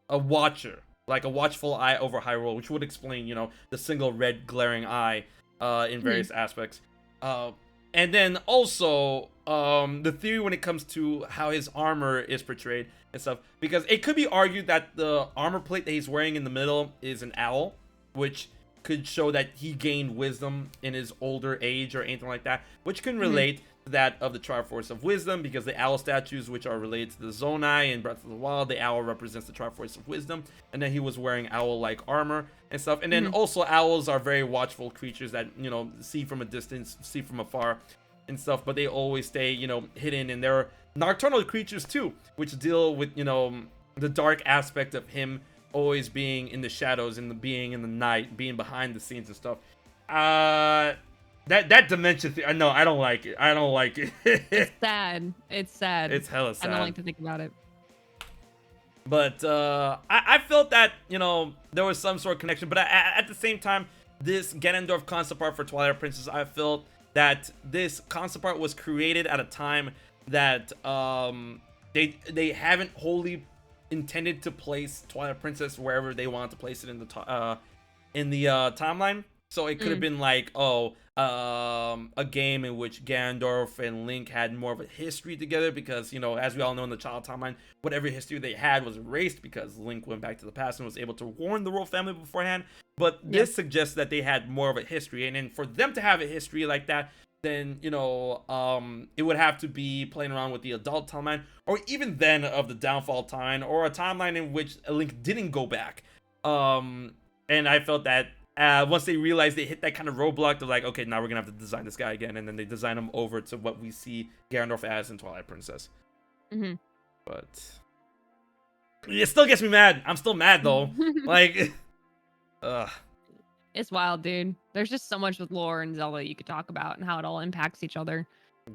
a watcher, like a watchful eye over Hyrule, which would explain, you know, the single red glaring eye in various aspects. And then also the theory when it comes to how his armor is portrayed and stuff, because it could be argued that the armor plate that he's wearing in the middle is an owl, which could show that he gained wisdom in his older age or anything like that, which can relate to that of the Triforce of Wisdom, because the owl statues, which are related to the Zonai in Breath of the Wild, the owl represents the Triforce of Wisdom, and then he was wearing owl-like armor and stuff. And then also owls are very watchful creatures that, you know, see from a distance, see from afar and stuff, but they always stay, you know, hidden, and they're nocturnal creatures too, which deal with, you know, the dark aspect of him always being in the shadows and being in the night, being behind the scenes and stuff. That dimension thing, no, I don't like it. I don't like it. It's sad. It's sad. It's hella sad. I don't like to think about it. But I felt that, you know, there was some sort of connection, but at the same time, this Ganondorf concept art for Twilight Princess, I felt that this concept art was created at a time that they haven't wholly intended to place Twilight Princess wherever they wanted to place it in the timeline. So it could have been like, a game in which Ganondorf and Link had more of a history together, because, you know, as we all know in the child timeline, whatever history they had was erased because Link went back to the past and was able to warn the royal family beforehand. But this suggests that they had more of a history, and then for them to have a history like that, then, you know, it would have to be playing around with the adult timeline, or even then of the downfall timeline, or a timeline in which Link didn't go back. And I felt that once they realized they hit that kind of roadblock, they're like, okay, now we're gonna have to design this guy again, and then they design him over to what we see Ganondorf as in Twilight Princess. But it still gets me mad. I'm still mad though. Like, it's wild, dude. There's just so much with lore and Zelda you could talk about and how it all impacts each other.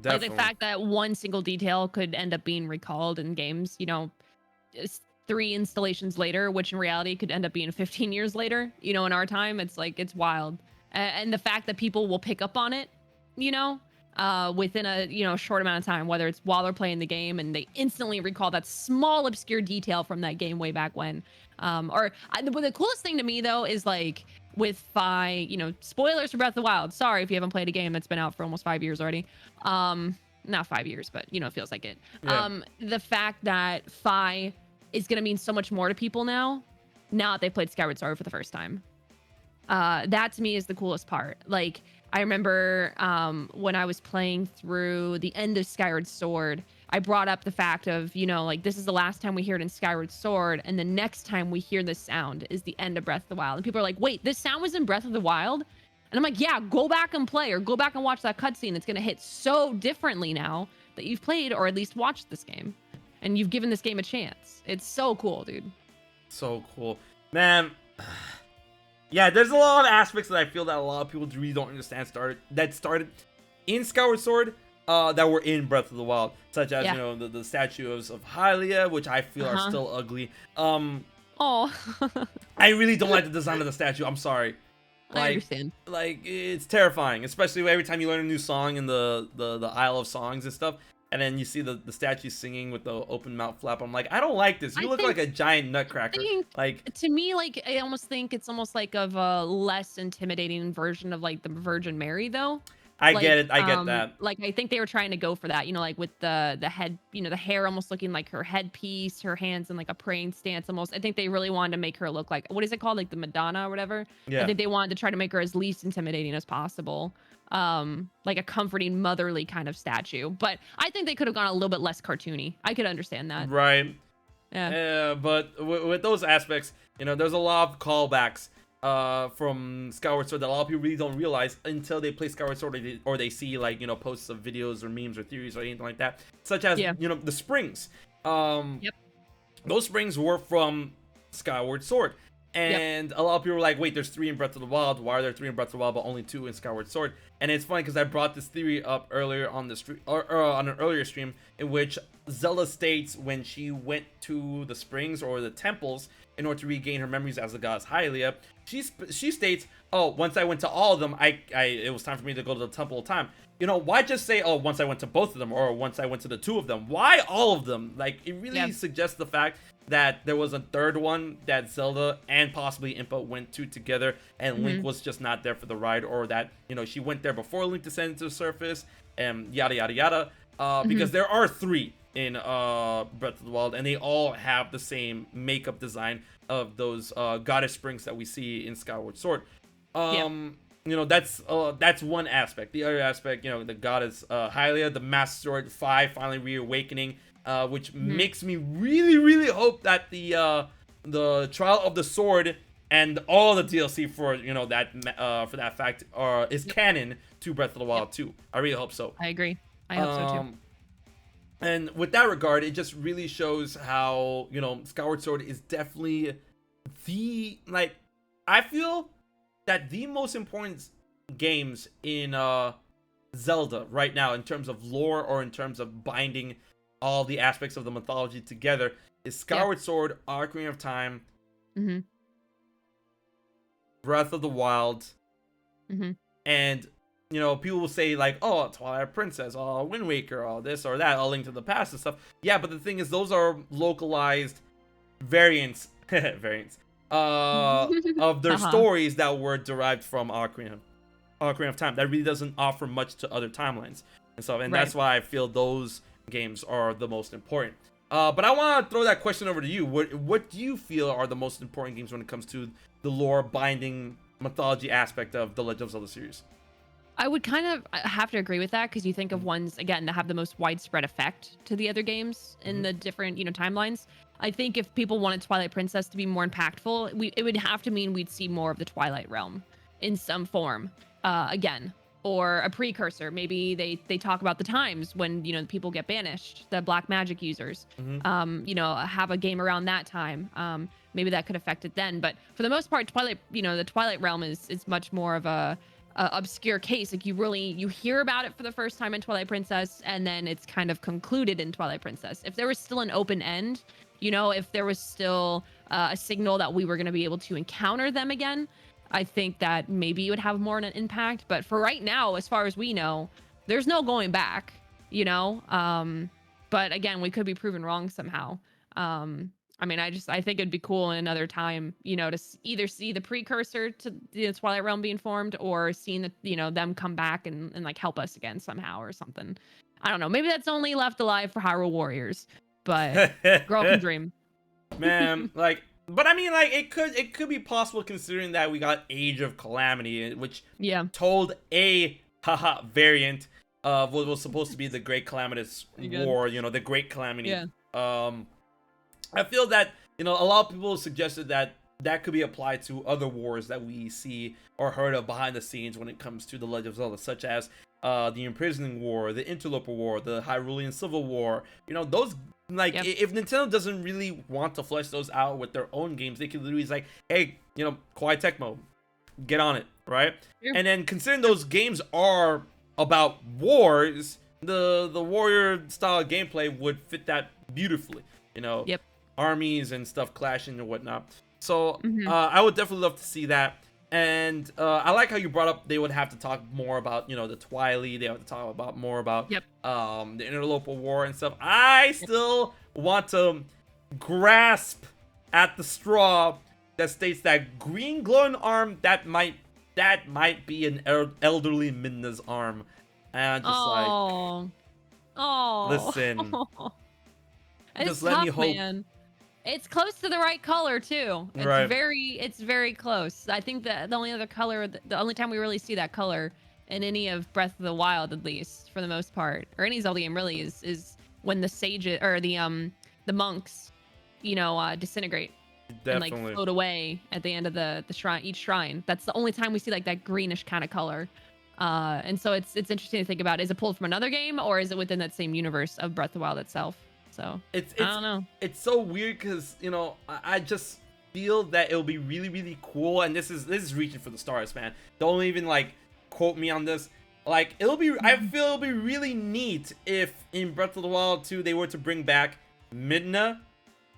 Definitely. Like the fact that one single detail could end up being recalled in games, you know, 3 installations later, which in reality could end up being 15 years later, you know, in our time. It's like, it's wild. And the fact that people will pick up on it, you know, within a, you know, short amount of time, whether it's while they're playing the game and they instantly recall that small obscure detail from that game way back when. The coolest thing to me though is like with Fi, you know, spoilers for Breath of the Wild. Sorry if you haven't played a game that's been out for almost 5 years already. Not 5 years, but you know, it feels like it. Yeah. The fact that Fi is going to mean so much more to people now that they've played Skyward Sword for the first time. That to me is the coolest part. Like, I remember when I was playing through the end of Skyward Sword, I brought up the fact of, you know, like, this is the last time we hear it in Skyward Sword, and the next time we hear this sound is the end of Breath of the Wild. And people are like, wait, this sound was in Breath of the Wild? And I'm like, yeah, go back and play, or go back and watch that cutscene. It's going to hit so differently now that you've played or at least watched this game. And you've given this game a chance. It's so cool, dude. So cool. Man. Yeah, there's a lot of aspects that I feel that a lot of people really don't understand started in Skyward Sword that were in Breath of the Wild. Such as, you know, the statues of Hylia, which I feel are still ugly. I really don't like the design of the statue. I'm sorry. Like, I understand. Like, it's terrifying. Especially every time you learn a new song in the Isle of Songs and stuff. and then you see the statue singing with the open mouth flap. I'm like, I don't like this. You I look like a giant nutcracker. think Like, to me, like I almost think it's almost like of a less intimidating version of like the Virgin Mary, though. I get it. I get that. Like I think they were trying to go for that, like with the head, the hair almost looking like her headpiece, her hands in like a praying stance almost. I think they really wanted to make her look like, what is it called, like the Madonna or whatever. Yeah. I think they wanted to try to make her as least intimidating as possible, like a comforting motherly kind of statue. But I think they could have gone a little bit less cartoony. I could understand that. Right. Yeah. But with those aspects, there's a lot of callbacks from Skyward Sword that a lot of people really don't realize until they play Skyward Sword, or they see like posts of videos or memes or theories or anything like that, such as the springs. Yep. Those springs were from Skyward Sword, and a lot of people were like, wait, there's 3 in Breath of the Wild. Why are there 3 in Breath of the Wild but only 2 in Skyward Sword? And it's funny because I brought this theory up earlier on the stream, or on an earlier stream, in which Zelda states when she went to the springs or the temples in order to regain her memories as the goddess Hylia, she states, oh, once I went to all of them, it was time for me to go to the Temple of Time. Why just say, oh, once I went to both of them, or once I went to the 2 of them? Why all of them? Like, it really suggests the fact that there was a third one that Zelda and possibly Impa went to together, and Link was just not there for the ride, or that, she went there before Link descended to the surface, and yada, yada, yada. Because there are 3 in Breath of the Wild, and they all have the same makeup design of those goddess springs that we see in Skyward Sword. That's one aspect. The other aspect, the goddess Hylia, the Master Sword 5 finally reawakening, which makes me really, really hope that the Trial of the Sword and all the DLC for for that fact is canon to Breath of the Wild 2. I really hope so. I agree. I hope so too. And with that regard, it just really shows how, Skyward Sword is definitely I feel that the most important games in Zelda right now, in terms of lore or in terms of binding all the aspects of the mythology together, is Skyward Sword, Ocarina of Time, Breath of the Wild, and people will say like, oh, Twilight Princess, oh, Wind Waker, all this or that, all Link to the Past and stuff. Yeah, but the thing is, those are localized variants of their stories that were derived from Ocarina of Time. That really doesn't offer much to other timelines and stuff, and that's why I feel those games are the most important. But I want to throw that question over to you. What do you feel are the most important games when it comes to the lore binding mythology aspect of the Legend of Zelda series? I would kind of have to agree with that, because you think of ones, again, that have the most widespread effect to the other games in the different, timelines. I think if people wanted Twilight Princess to be more impactful, it would have to mean we'd see more of the Twilight Realm in some form, again, or a precursor. Maybe they talk about the times when, people get banished, the black magic users, have a game around that time. Maybe that could affect it then. But for the most part, Twilight, the Twilight Realm is much more of a obscure case. Like you hear about it for the first time in Twilight Princess, and then it's kind of concluded in Twilight Princess. If there was still an open end, if there was still a signal that we were going to be able to encounter them again, I think that maybe it would have more of an impact. But for right now, as far as we know, there's no going back, but again, we could be proven wrong somehow. I think it'd be cool in another time, to either see the precursor to the Twilight Realm being formed, or seeing the, them come back and like help us again somehow or something. I don't know. Maybe that's only left alive for Hyrule Warriors, but girl can dream. Man, but it could be possible, considering that we got Age of Calamity, which told a variant of what was supposed to be the Great Calamitous War, the Great Calamity. Yeah. I feel that, a lot of people suggested that could be applied to other wars that we see or heard of behind the scenes when it comes to the Legend of Zelda, such as the Imprisoning War, the Interloper War, the Hyrulean Civil War. Those, if Nintendo doesn't really want to flesh those out with their own games, they could literally say, hey, Koei Tecmo, get on it, right? Yeah. And then considering those games are about wars, the warrior style gameplay would fit that beautifully, armies and stuff clashing and whatnot. So I would definitely love to see that. And I like how you brought up they would have to talk more about, you know, the Twilight. They have to talk about more about Yep. the interloper war and stuff. I still want to grasp at the straw that states that green glowing arm that might be an elderly Midna's arm. And just Oh. Oh. listen, It's just let me tough, hope. man. It's close to the right color too. Right. It's very close. I think that the only other color, the only time we really see that color in any of Breath of the Wild, at least for the most part, or any Zelda game really, is when the sages or the monks, you know, disintegrate and like Definitely. float away at the end of the shrine, each shrine. That's the only time we see like that greenish kind of color. And so it's interesting to think about. Is it pulled from another game or is it within that same universe of Breath of the Wild itself? So It's I don't know. it's so weird because, you know, I just feel that it'll be really, really cool. And this is reaching for the stars, man. Don't even like quote me on this. Like I feel it'll be really neat if in Breath of the Wild 2 they were to bring back Midna,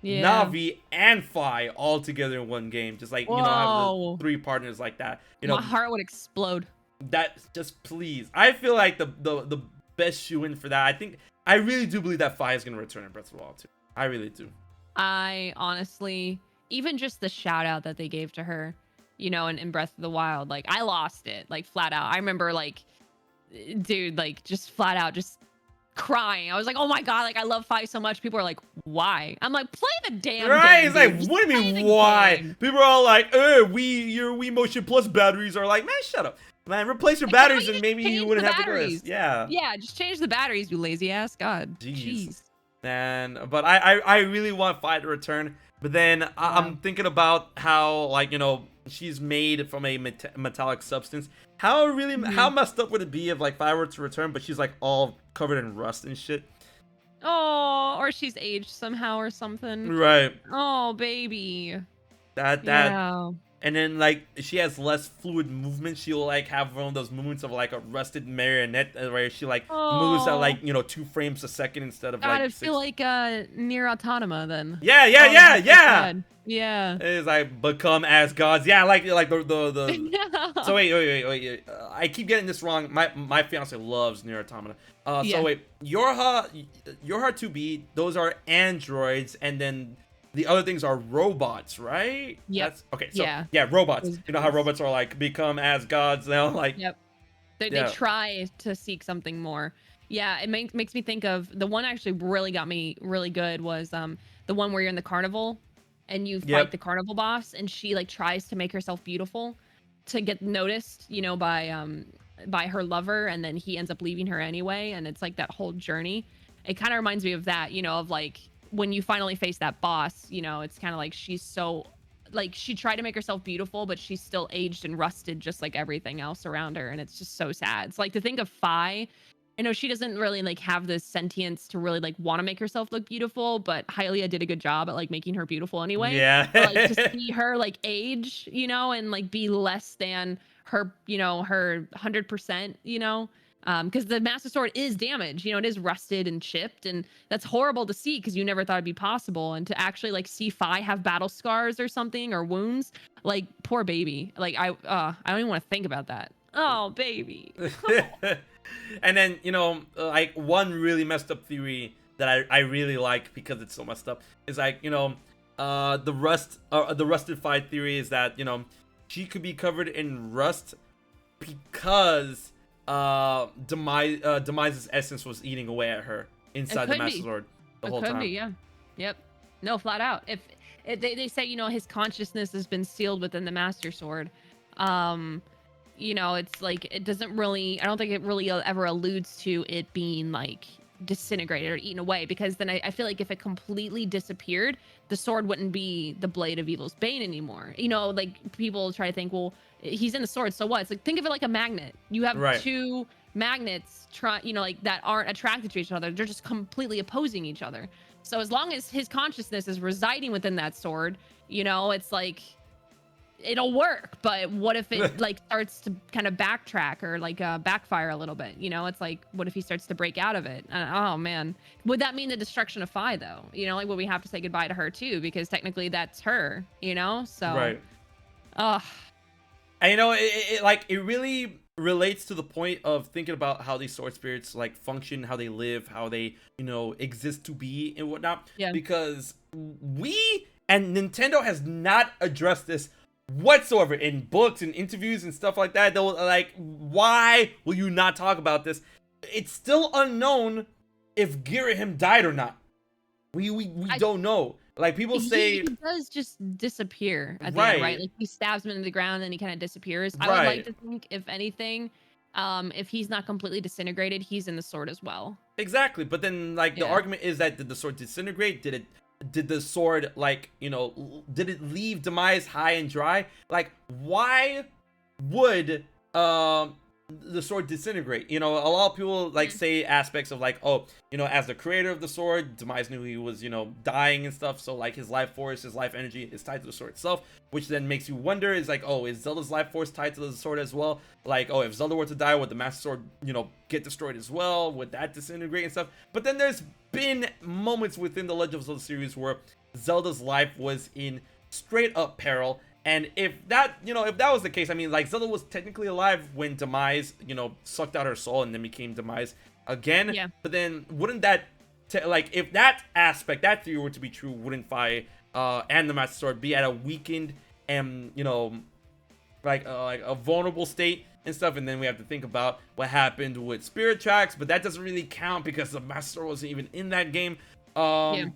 Yeah. Navi, and Fi all together in one game. Just like, you know, Whoa. have the 3 partners like that. You know, My heart would explode. that just please. I feel like the best shoe in for that. I really do believe that Fi is gonna return in Breath of the Wild 2. I really do. I honestly, even just the shout out that they gave to her, you know, in Breath of the Wild, like I lost it, like flat out. I remember like, dude, like just flat out, just crying. I was like, oh my God, like I love Fi so much. People are like, why? I'm like, play the damn Right? game. It's like, dude. Just what do you play mean the why? game. People are all like, your Wii Motion Plus batteries are like, man, shut up. Man, replace your Like, why don't batteries you and just maybe you change wouldn't the have to go batteries? this. Yeah. Yeah, just change the batteries, you lazy ass. God. Jeez. And but I really want Fi to return. But then I'm thinking about how, like, you know, she's made from a metallic substance. How messed up would it be if like Fi were to return, but she's like all covered in rust and shit? Oh, or she's aged somehow or something. Right. Oh, baby. That Yeah. And then like she has less fluid movement. She'll like have one of those movements of like a rusted marionette where she like moves at Oh. like, you know, 2 frames a second instead of God, like I 6. feel like Near Autonoma then. Yeah. Oh, that's so Yeah. sad. Yeah. It's like become as gods. Yeah, like the So wait. I keep getting this wrong. My fiance loves Nier Automata. So Yeah. wait, Yorha 2B, those are androids, and then the other things are robots, right? Yep. That's okay. So Yeah. robots. Those You know how guys. robots are like become as gods now, like Yep. They Yeah. try to seek something more. Yeah, it makes me think of the one actually really got me really good was the one where you're in the carnival and you fight Yep. the carnival boss and she like tries to make herself beautiful to get noticed, you know, by her lover, and then he ends up leaving her anyway, and it's like that whole journey. It kind of reminds me of that, you know, of like when you finally face that boss, you know, it's kind of like she's so like she tried to make herself beautiful, but she's still aged and rusted just like everything else around her, and it's just so sad. It's like to think of Fi. I know she doesn't really like have this sentience to really like want to make herself look beautiful, but Hylia did a good job at like making her beautiful anyway. Yeah. But like to see her like age, you know, and like be less than her, you know, her 100%, you know, because the Master Sword is damaged, you know, it is rusted and chipped, and that's horrible to see because you never thought it'd be possible. And to actually like see Fi have battle scars or something or wounds, like poor baby. Like I don't even want to think about that. Oh, baby. And then, you know, like one really messed up theory that I really like because it's so messed up is like, you know, the rusted Fi theory is that, you know, she could be covered in rust because Demise's essence was eating away at her inside the could Master be. Sword the It whole could time. be, yeah. Yep. No, flat out. If they say, you know, his consciousness has been sealed within the Master Sword, you know, it's like it doesn't really. I don't think it really ever alludes to it being like disintegrated or eaten away, because then I feel like if it completely disappeared, the sword wouldn't be the blade of evil's bane anymore. You know, like people try to think, well, he's in the sword, so what? It's like think of it like a magnet. You have Right. two magnets, you know, like that aren't attracted to each other. They're just completely opposing each other. So as long as his consciousness is residing within that sword, you know, it's like it'll work. But what if it like starts to kind of backtrack or like backfire a little bit? You know, it's like what if he starts to break out of it? Oh man, would that mean the destruction of Fi though? You know, like would we have to say goodbye to her too? Because technically that's her. You know, so Right. Ugh. And you know, it really relates to the point of thinking about how these sword spirits like function, how they live, how they, you know, exist to be and whatnot. Yeah. Because we and Nintendo has not addressed this whatsoever in books and interviews and stuff like that. They'll like, why will you not talk about this? It's still unknown if Girahim died or not. We don't know. Like people say, he does just disappear at the Right. end, right? Like he stabs him into the ground and he kind of disappears. I would Right. like to think, if anything, if he's not completely disintegrated, he's in the sword as well. Exactly, but then like the Yeah. argument is that did the sword disintegrate? Did the sword, like, you know, did it leave Demise high and dry? Like, why would the sword disintegrate? You know, a lot of people like say aspects of like, oh, you know, as the creator of the sword, Demise knew he was, you know, dying and stuff, so like his life force, his life energy is tied to the sword itself, which then makes you wonder, is like, oh, is Zelda's life force tied to the sword as well? Like, oh, if Zelda were to die, would the Master Sword, you know, get destroyed as well? Would that disintegrate and stuff? But then there's been moments within the Legend of Zelda series where Zelda's life was in straight up peril. And if that, you know, if that was the case, I mean, like, Zelda was technically alive when Demise, you know, sucked out her soul and then became Demise again. Yeah. But then wouldn't that, like, if that aspect, that theory were to be true, wouldn't Fi and the Master Sword be at a weakened and, you know, like a vulnerable state and stuff? And then we have to think about what happened with Spirit Tracks, but that doesn't really count because the Master Sword wasn't even in that game. Yeah.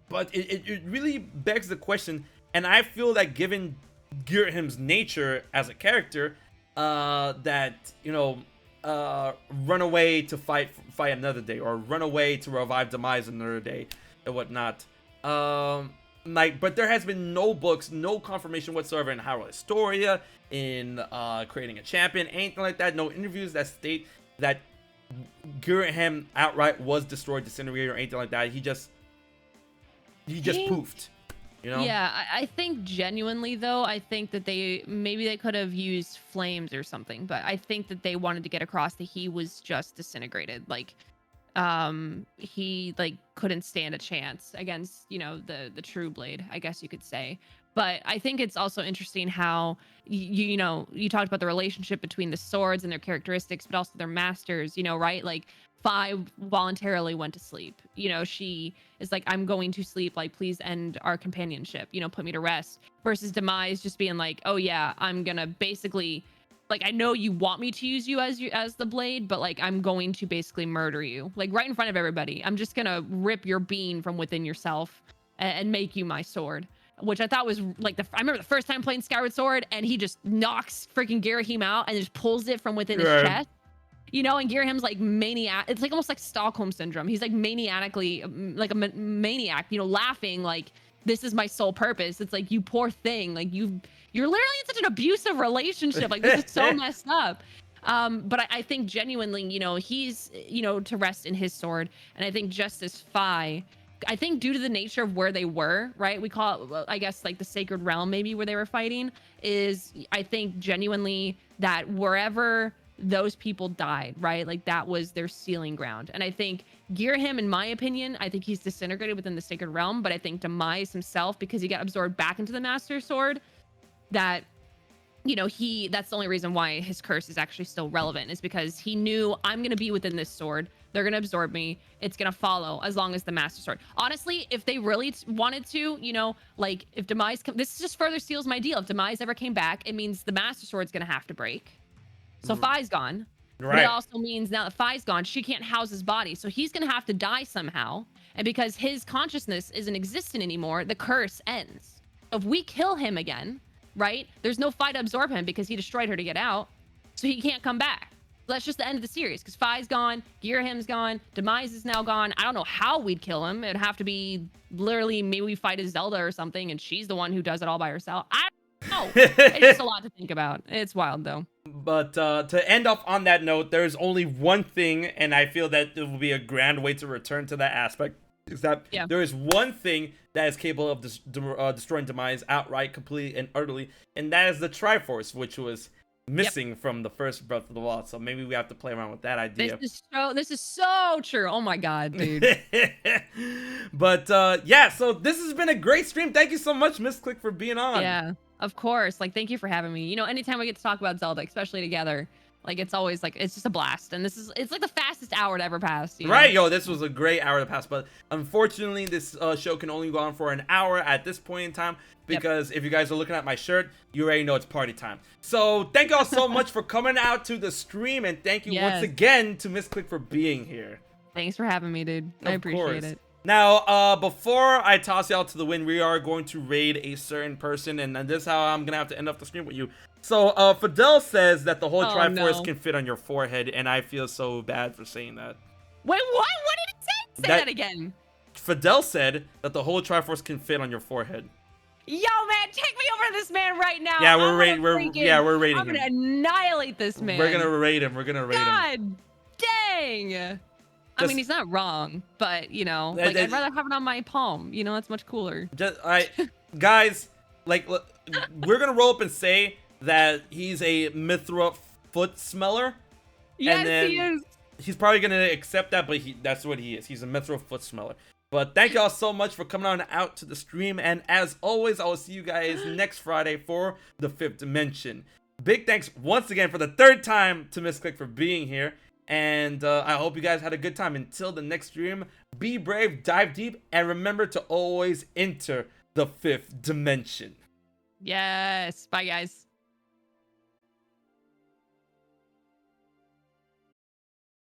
But it really begs the question, and I feel that given Girahim's nature as a character, that, you know, run away to fight another day, or run away to revive Demise another day and whatnot. Like, but there has been no books, no confirmation whatsoever in Hyrule Historia, in creating a champion, anything like that. No interviews that state that Girahim outright was destroyed, disintegrated, or anything like that. He just poofed. You know? Yeah, I think genuinely though, I think that maybe they could have used flames or something, but I think that they wanted to get across that he was just disintegrated. Like, he like couldn't stand a chance against, you know, the true blade, I guess you could say. But I think it's also interesting how you know, you talked about the relationship between the swords and their characteristics, but also their masters, you know, right? Like Fi voluntarily went to sleep. You know, she is like, I'm going to sleep, like, please end our companionship, you know, put me to rest. Versus Demise just being like, oh yeah, I'm gonna basically, like, I know you want me to use you as the blade, but like I'm going to basically murder you, like right in front of everybody. I'm just gonna rip your being from within yourself and make you my sword. Which I thought was like I remember the first time playing Skyward Sword, and he just knocks freaking Girahim out and just pulls it from within his chest. You know, and Girahim's like maniac. It's like almost like Stockholm syndrome. He's like maniacally, like a maniac, you know, laughing like, this is my sole purpose. It's like, you poor thing. Like you're literally in such an abusive relationship. Like this is so messed up. But I think genuinely, you know, he's, you know, to rest in his sword. And I think just as Fi, I think due to the nature of where they were, right? We call it, I guess, like the sacred realm, maybe, where they were fighting, is I think genuinely that wherever those people died, right? Like that was their sealing ground. And I think Girahim, in my opinion, I think he's disintegrated within the sacred realm, but I think Demise himself, because he got absorbed back into the Master Sword, that, you know, that's the only reason why his curse is actually still relevant, is because he knew, I'm going to be within this sword. They're going to absorb me. It's going to follow as long as the Master Sword. Honestly, if they really wanted to, you know, like if Demise, this just further seals my deal. If Demise ever came back, it means the Master Sword's going to have to break. So Fi's gone. Right. But it also means now that Fi's gone, she can't house his body. So he's going to have to die somehow. And because his consciousness isn't existent anymore, the curse ends. If we kill him again, right, there's no Fi to absorb him because he destroyed her to get out. So he can't come back. That's just the end of the series, because Fi's gone, Girahim's gone, Demise is now gone. I don't know how we'd kill him. It'd have to be literally, maybe we fight as Zelda or something, and she's the one who does it all by herself. I don't know. It's just a lot to think about. It's wild, though. But to end off on that note, there's only one thing, and I feel that it will be a grand way to return to that aspect, is that there is one thing that is capable of destroying Demise outright, completely and utterly, and that is the Triforce, which was missing from the first Breath of the Wild. So maybe we have to play around with that idea. This is so true. Oh my god, dude. But yeah, so this has been a great stream. Thank you so much, Miss Click, for being on. Yeah. Of course. Like, thank you for having me. You know, anytime we get to talk about Zelda, especially together, like it's always like it's just a blast. And it's like the fastest hour to ever pass. You know? Right, yo, this was a great hour to pass, but unfortunately, this show can only go on for an hour at this point in time because if you guys are looking at my shirt, you already know it's party time. So thank y'all so much for coming out to the stream, and thank you once again to Miss Click for being here. Thanks for having me, dude. I appreciate it. Now, before I toss y'all to the wind, we are going to raid a certain person, and this is how I'm gonna have to end up the stream with you. So, Fidel says that the whole Triforce can fit on your forehead, and I feel so bad for saying that. Wait, what? What did it say? Say that again. Fidel said that the whole Triforce can fit on your forehead. Yo, man, take me over to this man right now. Yeah, we're raiding him. I'm gonna annihilate this man. We're gonna raid him. him. God dang. I mean, he's not wrong, but you know, like I'd rather have it on my palm. You know, that's much cooler. Guys, like we're gonna roll up and say that he's a Mithra foot smeller. Yes, and then he is. He's probably gonna accept that, but that's what he is. He's a Mithra foot smeller. But thank y'all so much for coming on out to the stream, and as always, I will see you guys next Friday for the 5th Dimension. Big thanks once again for the 3rd time to Miss Click for being here. And I hope you guys had a good time. Until the next stream, be brave, dive deep, and remember to always enter the 5th dimension. Yes. Bye, guys.